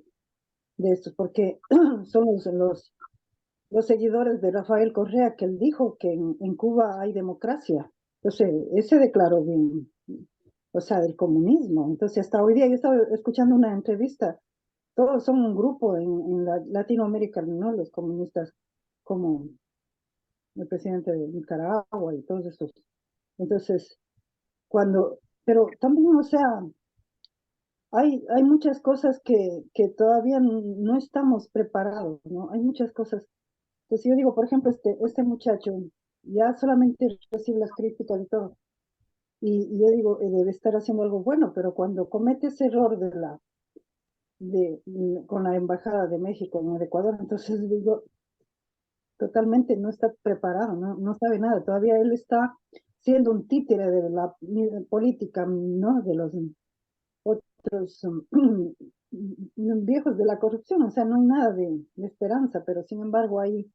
estos, porque son los seguidores de Rafael Correa, que él dijo que en Cuba hay democracia. Entonces, ese declaró bien, o sea, del comunismo. Entonces, hasta hoy día yo estaba escuchando una entrevista, todos son un grupo en Latinoamérica, ¿no? Los comunistas, como el presidente de Nicaragua y todos esos. Entonces, pero también, o sea, hay muchas cosas que todavía no estamos preparados, ¿no? Hay muchas cosas. Entonces yo digo, por ejemplo, este muchacho ya solamente recibe las críticas y todo, y yo digo, debe estar haciendo algo bueno, pero cuando comete ese error con la Embajada de México en el Ecuador, entonces digo, totalmente no está preparado, no sabe nada, todavía él está siendo un títere de la política, ¿no? De los otros viejos de la corrupción, o sea, no hay nada de esperanza, pero sin embargo hay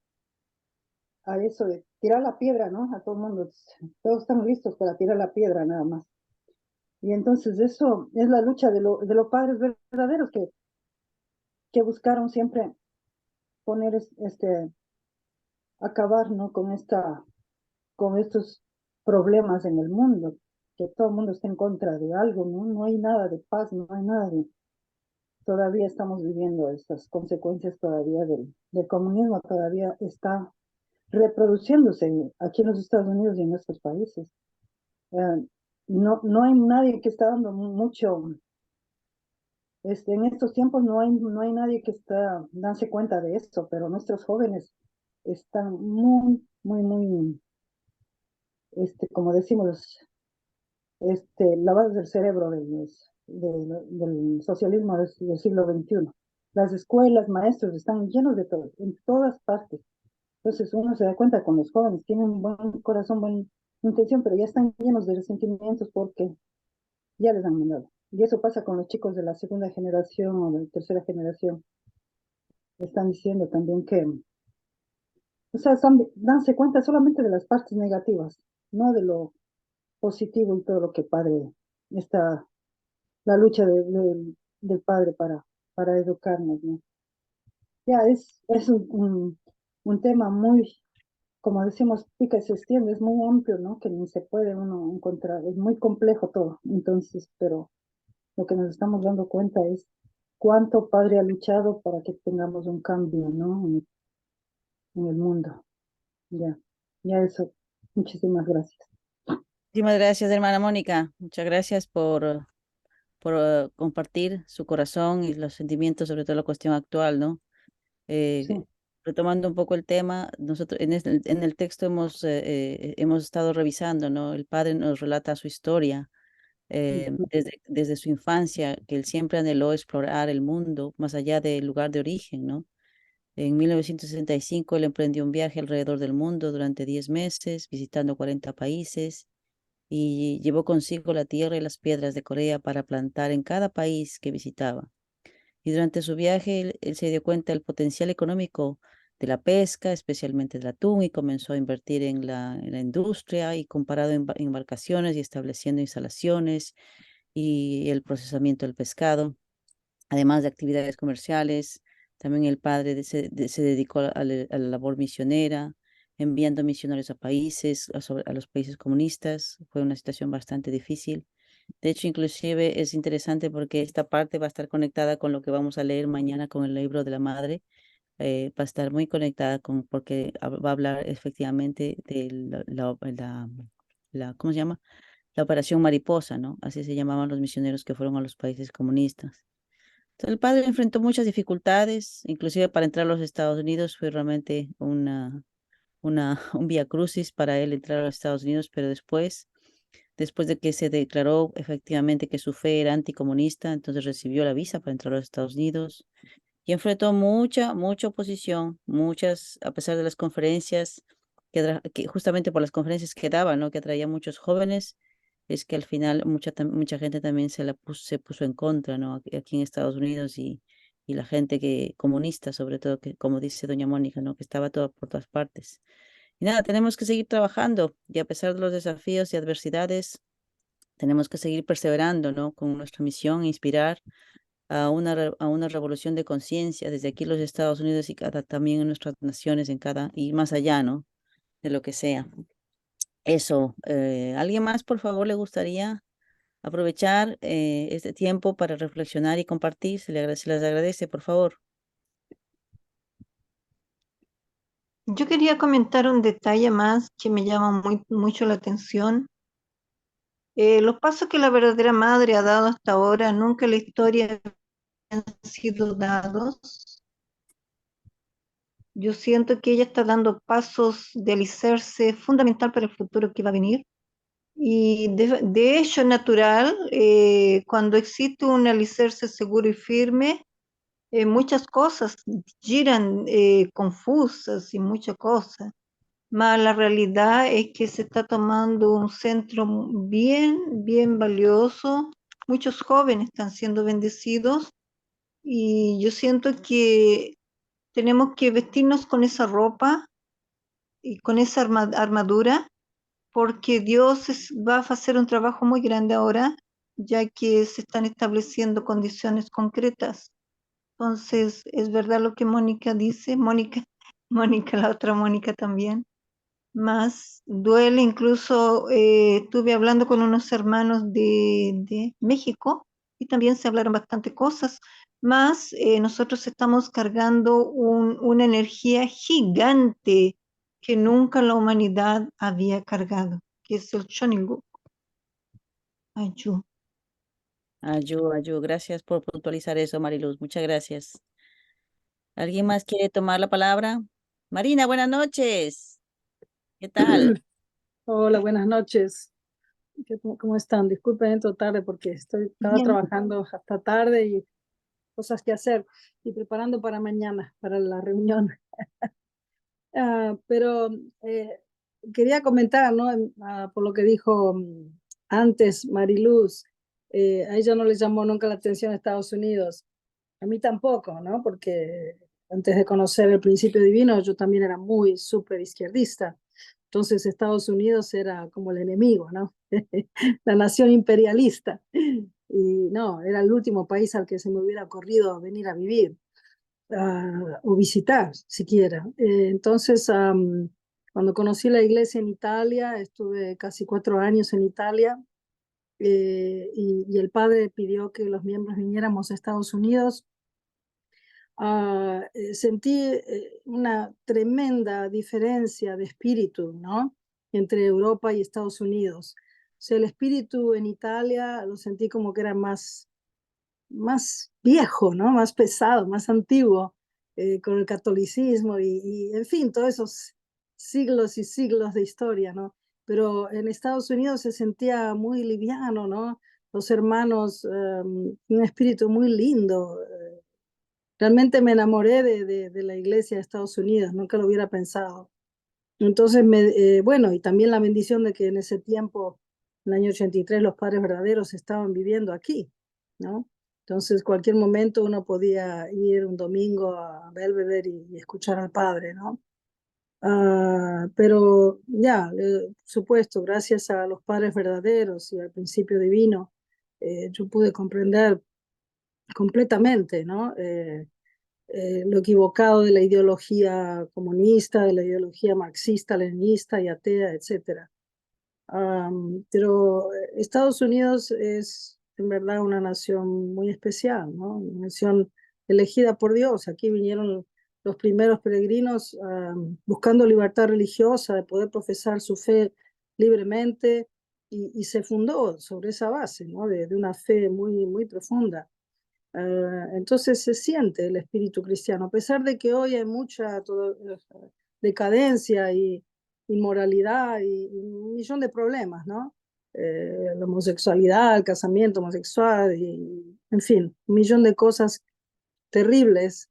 a eso de tirar la piedra, ¿no? A todo el mundo, todos están listos para tirar la piedra nada más. Y entonces eso es la lucha de los padres verdaderos que buscaron siempre poner acabar, ¿no? con estos problemas en el mundo, que todo el mundo está en contra de algo, ¿no? No hay nada de paz, no hay nada de... Todavía estamos viviendo estas consecuencias todavía del comunismo, todavía está reproduciéndose aquí en los Estados Unidos y en nuestros países. No hay nadie que está dando mucho, en estos tiempos no hay nadie que está dándose cuenta de esto, pero nuestros jóvenes están muy, como decimos, lavados del cerebro del socialismo del siglo XXI. Las escuelas, maestros están llenos de todo, en todas partes. Entonces uno se da cuenta con los jóvenes, tienen un buen corazón, buena intención, pero ya están llenos de resentimientos porque ya les han mandado. Y eso pasa con los chicos de la segunda generación o de la tercera generación. Están diciendo también que, o sea, danse cuenta solamente de las partes negativas, no de lo positivo y todo lo que padre está, la lucha del padre para educarnos, ¿no? Ya es un tema muy, como decimos, pica y se extiende, es muy amplio, ¿no? Que ni se puede uno encontrar, es muy complejo todo. Entonces, pero lo que nos estamos dando cuenta es cuánto padre ha luchado para que tengamos un cambio, ¿no? En el mundo. Ya eso. Muchísimas gracias. Muchísimas gracias, hermana Mónica. Muchas gracias por compartir su corazón y los sentimientos sobre todo la cuestión actual, ¿no? Sí. Retomando un poco el tema, nosotros en el texto hemos estado revisando, ¿no? El padre nos relata su historia Ujú. desde su infancia, que él siempre anheló explorar el mundo más allá del lugar de origen, ¿no? En 1965 él emprendió un viaje alrededor del mundo durante 10 meses, visitando 40 países y llevó consigo la tierra y las piedras de Corea para plantar en cada país que visitaba. Y durante su viaje él se dio cuenta del potencial económico de la pesca, especialmente del atún, y comenzó a invertir en la industria y comparado embarcaciones y estableciendo instalaciones y el procesamiento del pescado, además de actividades comerciales. También el padre se dedicó a la labor misionera, enviando misioneros a países, a los países comunistas. Fue una situación bastante difícil. De hecho, inclusive es interesante porque esta parte va a estar conectada con lo que vamos a leer mañana con el libro de la madre. Va a estar muy conectada porque va a hablar efectivamente de ¿cómo se llama? La Operación Mariposa, ¿no? Así se llamaban los misioneros que fueron a los países comunistas. Entonces, el padre enfrentó muchas dificultades, inclusive para entrar a los Estados Unidos fue realmente un vía crucis para él entrar a los Estados Unidos, pero después de que se declaró efectivamente que su fe era anticomunista, entonces recibió la visa para entrar a los Estados Unidos y enfrentó mucha oposición, a pesar de las conferencias, que justamente por las conferencias que daba, ¿no? Que atraía muchos jóvenes, es que al final mucha gente también se puso en contra, ¿no? Aquí en Estados Unidos y la gente comunista, sobre todo, que como dice doña Mónica, ¿no? Que estaba por todas partes. Y nada, tenemos que seguir trabajando y a pesar de los desafíos y adversidades, tenemos que seguir perseverando, ¿no? Con nuestra misión, inspirar a una revolución de conciencia desde aquí en los Estados Unidos y también en nuestras naciones y más allá, ¿no? De lo que sea. Eso, ¿alguien más, por favor, le gustaría aprovechar este tiempo para reflexionar y compartir? Se les agradece, por favor. Yo quería comentar un detalle más que me llama mucho la atención. Los pasos que la verdadera madre ha dado hasta ahora nunca en la historia han sido dados. Yo siento que ella está dando pasos de alicerce fundamental para el futuro que va a venir. Y de hecho es natural, cuando existe un alicerce seguro y firme, muchas cosas giran confusas y muchas cosas. Mas la realidad es que se está tomando un centro bien valioso muchos jóvenes están siendo bendecidos y yo siento que tenemos que vestirnos con esa ropa y con esa armadura porque va a hacer un trabajo muy grande ahora, ya que se están estableciendo condiciones concretas. Entonces, es verdad lo que Mónica dice, Mónica, Mónica, la otra Mónica también. Más duele, incluso estuve hablando con unos hermanos de México y también se hablaron bastante cosas. Más nosotros estamos cargando una energía gigante que nunca la humanidad había cargado, que es el Chonilgu. Ayú. Ayu, gracias por puntualizar eso, Mariluz. Muchas gracias. ¿Alguien más quiere tomar la palabra? Marina, buenas noches. ¿Qué tal? Hola, buenas noches. ¿Cómo están? Disculpen, entro tarde porque estaba Bien. trabajando hasta tarde y cosas que hacer y preparando para mañana, para la reunión. Pero quería comentar, ¿no? Por lo que dijo antes Mariluz, a ella no le llamó nunca la atención Estados Unidos, a mí tampoco, ¿no? Porque antes de conocer el principio divino, yo también era muy súper izquierdista. Entonces Estados Unidos era como el enemigo, ¿no? La nación imperialista. Y no, era el último país al que se me hubiera ocurrido venir a vivir o visitar siquiera. Entonces, cuando conocí la iglesia en Italia, estuve casi 4 años en Italia y el padre pidió que los miembros viniéramos a Estados Unidos. Sentí una tremenda diferencia de espíritu, ¿no? Entre Europa y Estados Unidos. O sea, el espíritu en Italia lo sentí como que era más viejo, ¿no? Más pesado, más antiguo, con el catolicismo en fin, todos esos siglos y siglos de historia, ¿no? Pero en Estados Unidos se sentía muy liviano, ¿no? Los hermanos, un espíritu muy lindo. Realmente me enamoré de la iglesia de Estados Unidos, nunca lo hubiera pensado. Entonces, bueno, y también la bendición de que en ese tiempo, en el año 83, los padres verdaderos estaban viviendo aquí, ¿no? Entonces, cualquier momento uno podía ir un domingo a Belvedere y escuchar al padre, ¿no? Pero ya, por supuesto, gracias a los padres verdaderos y al principio divino, yo pude comprender completamente, ¿no? Lo equivocado de la ideología comunista, de la ideología marxista, leninista y atea, etc. Pero Estados Unidos es en verdad una nación muy especial, ¿no? Una nación elegida por Dios. Aquí vinieron los primeros peregrinos buscando libertad religiosa, de poder profesar su fe libremente y se fundó sobre esa base, ¿no? De una fe muy, muy profunda. Entonces se siente el espíritu cristiano, a pesar de que hoy hay mucha decadencia y inmoralidad y un millón de problemas, ¿no? La homosexualidad, el casamiento homosexual, en fin, un millón de cosas terribles.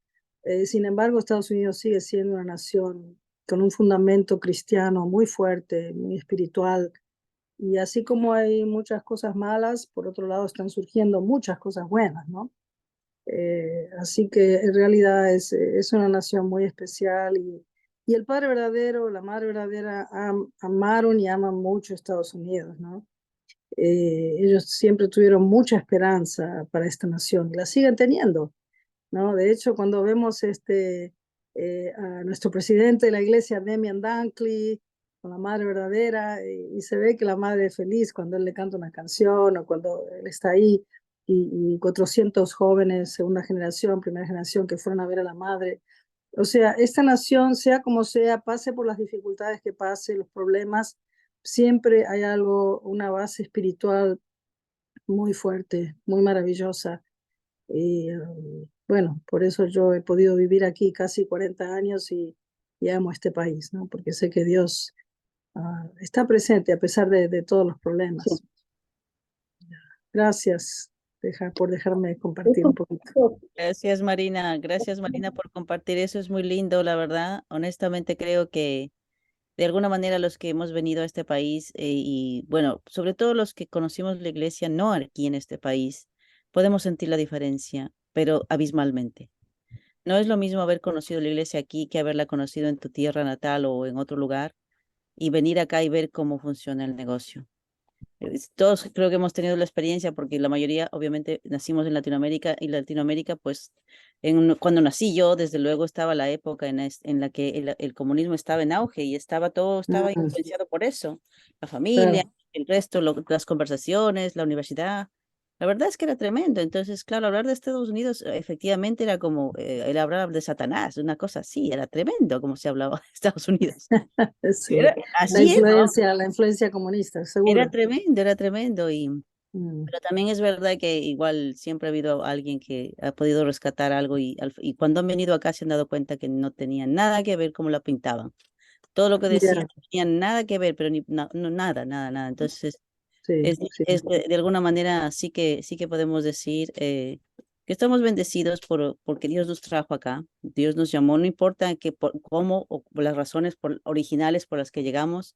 Sin embargo, Estados Unidos sigue siendo una nación con un fundamento cristiano muy fuerte, muy espiritual. Y así como hay muchas cosas malas, por otro lado están surgiendo muchas cosas buenas, ¿no? Así que en realidad es una nación muy especial y el padre verdadero, la madre verdadera amaron y aman mucho Estados Unidos, ¿no? Ellos siempre tuvieron mucha esperanza para esta nación y la siguen teniendo, ¿no? De hecho, cuando vemos a nuestro presidente de la iglesia, Demian Dunkley, con la madre verdadera, y se ve que la madre es feliz cuando él le canta una canción o cuando él está ahí, y 400 jóvenes, segunda generación, primera generación, que fueron a ver a la madre. O sea, esta nación, sea como sea, pase por las dificultades que pase, los problemas, siempre hay algo, una base espiritual muy fuerte, muy maravillosa. Y bueno, por eso yo he podido vivir aquí casi 40 años y amo este país, ¿no? Porque sé que Dios está presente a pesar de todos los problemas. Sí. Gracias por dejarme compartir un poquito. Gracias, Marina, por compartir eso, es muy lindo, la verdad. Honestamente creo que de alguna manera los que hemos venido a este país y bueno, sobre todo los que conocimos la iglesia no aquí en este país, podemos sentir la diferencia, pero abismalmente. No es lo mismo haber conocido la iglesia aquí que haberla conocido en tu tierra natal o en otro lugar y venir acá y ver cómo funciona el negocio. Todos creo que hemos tenido la experiencia porque la mayoría obviamente nacimos en Latinoamérica y Latinoamérica pues cuando nací yo desde luego estaba la época en la que el comunismo estaba en auge y todo estaba Mm, influenciado por eso, la familia, claro, el resto, las conversaciones, la universidad. La verdad es que era tremendo. Entonces, claro, hablar de Estados Unidos efectivamente era como el hablar de Satanás, una cosa así, era tremendo como se hablaba de Estados Unidos. sí. Así es, ¿no? La influencia comunista, Era seguro. tremendo, era tremendo. Mm, Pero también es verdad que igual siempre ha habido alguien que ha podido rescatar algo y cuando han venido acá se han dado cuenta que no tenía nada que ver como la pintaban. Todo lo que decían ya, no tenía nada que ver, pero nada, nada, nada. Entonces, sí, sí. de alguna manera sí que podemos decir que estamos bendecidos porque Dios nos trajo acá, Dios nos llamó, no importa cómo o por las razones originales por las que llegamos,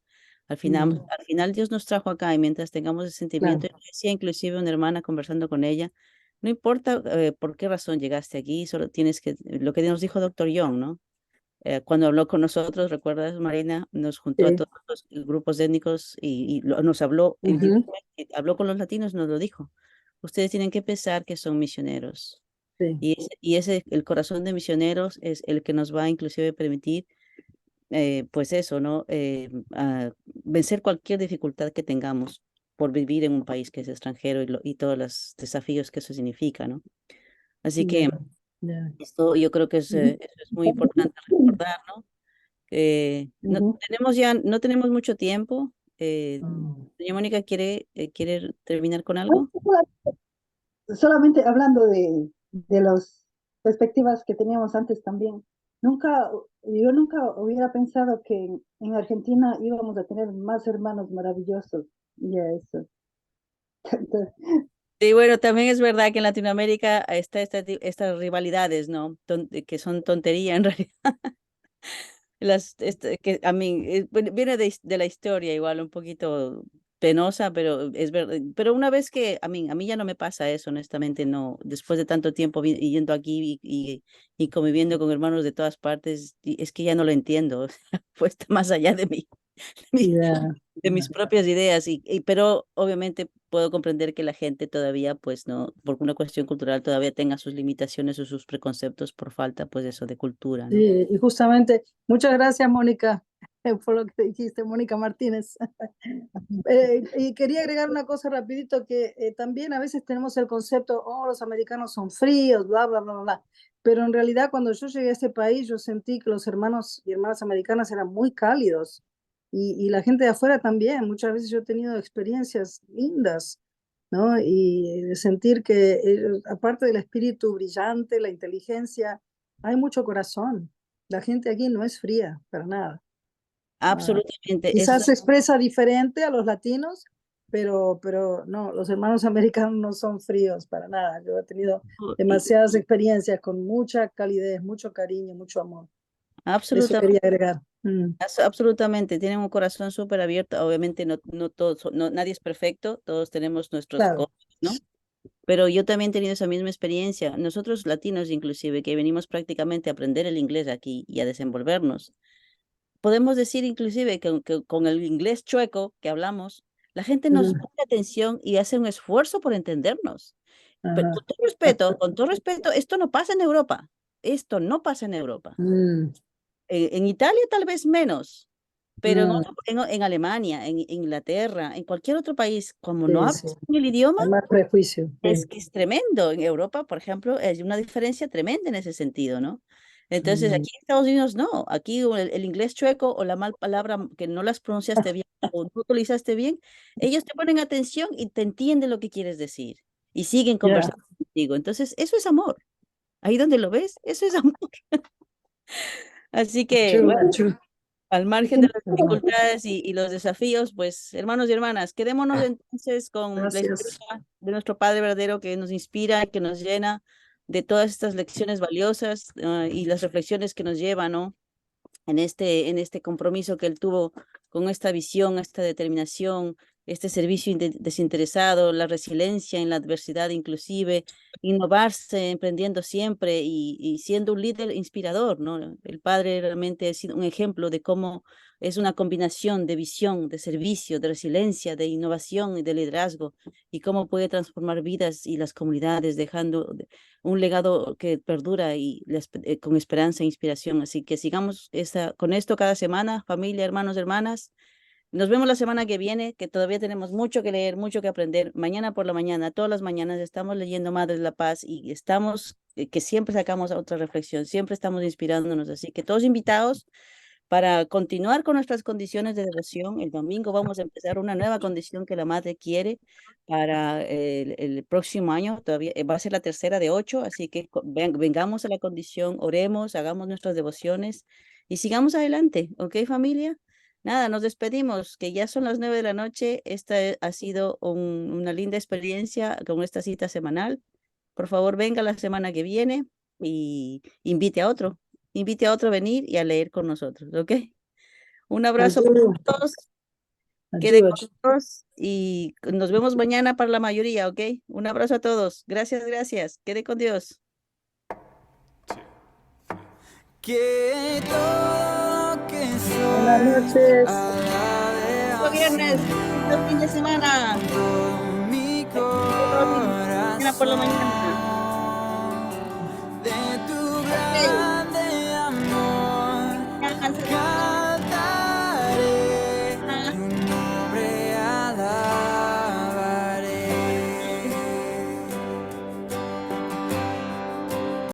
Mm, al final Dios nos trajo acá y mientras tengamos ese sentimiento, claro, yo decía inclusive una hermana conversando con ella, no importa por qué razón llegaste aquí, solo tienes lo que nos dijo Doctor Young, ¿no? Cuando habló con nosotros, ¿recuerdas, Marina? Nos juntó a sí. todos los grupos étnicos nos habló, Ujú, habló con los latinos, nos lo dijo. Ustedes tienen que pensar que son misioneros. sí, El corazón de misioneros es el que nos va a inclusive permitir, pues eso, ¿no? Vencer cualquier dificultad que tengamos por vivir en un país que es extranjero y todos los desafíos que eso significa, ¿no? Así ya, que ya. esto yo creo que Ujú, eso es muy importante recordar, ¿no? ujú. No tenemos mucho tiempo. Mm. Doña Mónica quiere terminar con Bueno, algo. solamente hablando de las perspectivas que teníamos antes también, yo nunca hubiera pensado que en Argentina íbamos a tener más hermanos maravillosos. Y eso. Sí, bueno, también es verdad que en Latinoamérica está estas rivalidades, ¿no? Que son tontería en realidad. Que a mí bueno, viene de la historia igual un poquito penosa, pero es verdad. Pero una vez que a mí ya no me pasa eso, honestamente, no. Después de tanto tiempo yendo aquí y conviviendo con hermanos de todas partes, es que ya no lo entiendo. O sea, pues está más allá de mi, Ya, de mis propias ideas, pero obviamente puedo comprender que la gente todavía, pues no, por una cuestión cultural, todavía tenga sus limitaciones o sus preconceptos por falta, pues eso, de cultura, ¿no? sí, y justamente, muchas gracias, Mónica, por lo que dijiste, Mónica Martínez. Y quería agregar una cosa rapidito, que también a veces tenemos el concepto, oh, los americanos son fríos, bla, bla, bla, bla. Pero en realidad cuando yo llegué a este país, yo sentí que los hermanos y hermanas americanas eran muy cálidos. Y la gente de afuera también. Muchas veces yo he tenido experiencias lindas, ¿no? Y de sentir que aparte del espíritu brillante, la inteligencia, hay mucho corazón. La gente aquí no es fría, para nada. Ah, Absolutamente, eso quizás se expresa diferente a los latinos, pero no, los hermanos americanos no son fríos para nada. Yo he tenido demasiadas experiencias con mucha calidez, mucho cariño, mucho amor. Eso absolutamente, quería agregar. absolutamente, tienen un corazón súper abierto, obviamente no todos, nadie es perfecto, todos tenemos nuestros Claro. cosas, ¿no? Pero yo también he tenido esa misma experiencia. Nosotros latinos, inclusive, que venimos prácticamente a aprender el inglés aquí y a desenvolvernos, podemos decir inclusive que con el inglés chueco que hablamos, la gente nos Ujú. pone atención y hace un esfuerzo por entendernos. Pero Ajá. con todo respeto, esto no pasa en Europa. Esto no pasa en Europa. Mm, En Italia tal vez menos, pero mm, en Alemania, en Inglaterra, en cualquier otro país, como no sí, hablas sí. el idioma, Hay más prejuicio. es Sí. que es tremendo. En Europa, por ejemplo, hay una diferencia tremenda en ese sentido, ¿no? Entonces, Mm, aquí en Estados Unidos no. Aquí el inglés chueco o la mal palabra que no las pronunciaste bien o no utilizaste bien, ellos te ponen atención y te entienden lo que quieres decir y siguen ya. conversando contigo. Entonces, eso es amor. Ahí donde lo ves, eso es amor. Así que, True, bueno, true. al margen de las dificultades y los desafíos, pues, hermanos y hermanas, quedémonos entonces con la historia Gracias. de nuestro Padre verdadero que nos inspira, que nos llena de todas estas lecciones valiosas y las reflexiones que nos llevan, ¿no? en este compromiso que él tuvo con esta visión, esta determinación, este servicio desinteresado, la resiliencia en la adversidad inclusive, innovarse, emprendiendo siempre y siendo un líder inspirador, ¿no? El padre realmente ha sido un ejemplo de cómo es una combinación de visión, de servicio, de resiliencia, de innovación y de liderazgo, y cómo puede transformar vidas y las comunidades, dejando un legado que perdura y con esperanza e inspiración. Así que sigamos con esto cada semana, familia, hermanos, hermanas. Nos vemos la semana que viene, que todavía tenemos mucho que leer, mucho que aprender. Mañana por la mañana, todas las mañanas estamos leyendo Madres de la Paz y estamos, que siempre sacamos otra reflexión, siempre estamos inspirándonos. Así que todos invitados para continuar con nuestras condiciones de devoción. El domingo vamos a empezar una nueva condición que la Madre quiere para el próximo año. Todavía va a ser la tercera de 8, así que vengamos a la condición, oremos, hagamos nuestras devociones y sigamos adelante, ¿ok, familia? Nada, nos despedimos, que ya son las 9 de la noche. Esta ha sido una linda experiencia con esta cita semanal. Por favor, venga la semana que viene y invite a otro a venir y a leer con nosotros, ¿ok? Un abrazo para Ayuda, todos, quede ayuda. con todos y nos vemos mañana para la mayoría, ¿ok? Un abrazo a todos. Gracias, gracias. Quede con Dios. Que todo que Buenas soy noches. Buen viernes, buen fin de semana. mi Mañana por la mañana.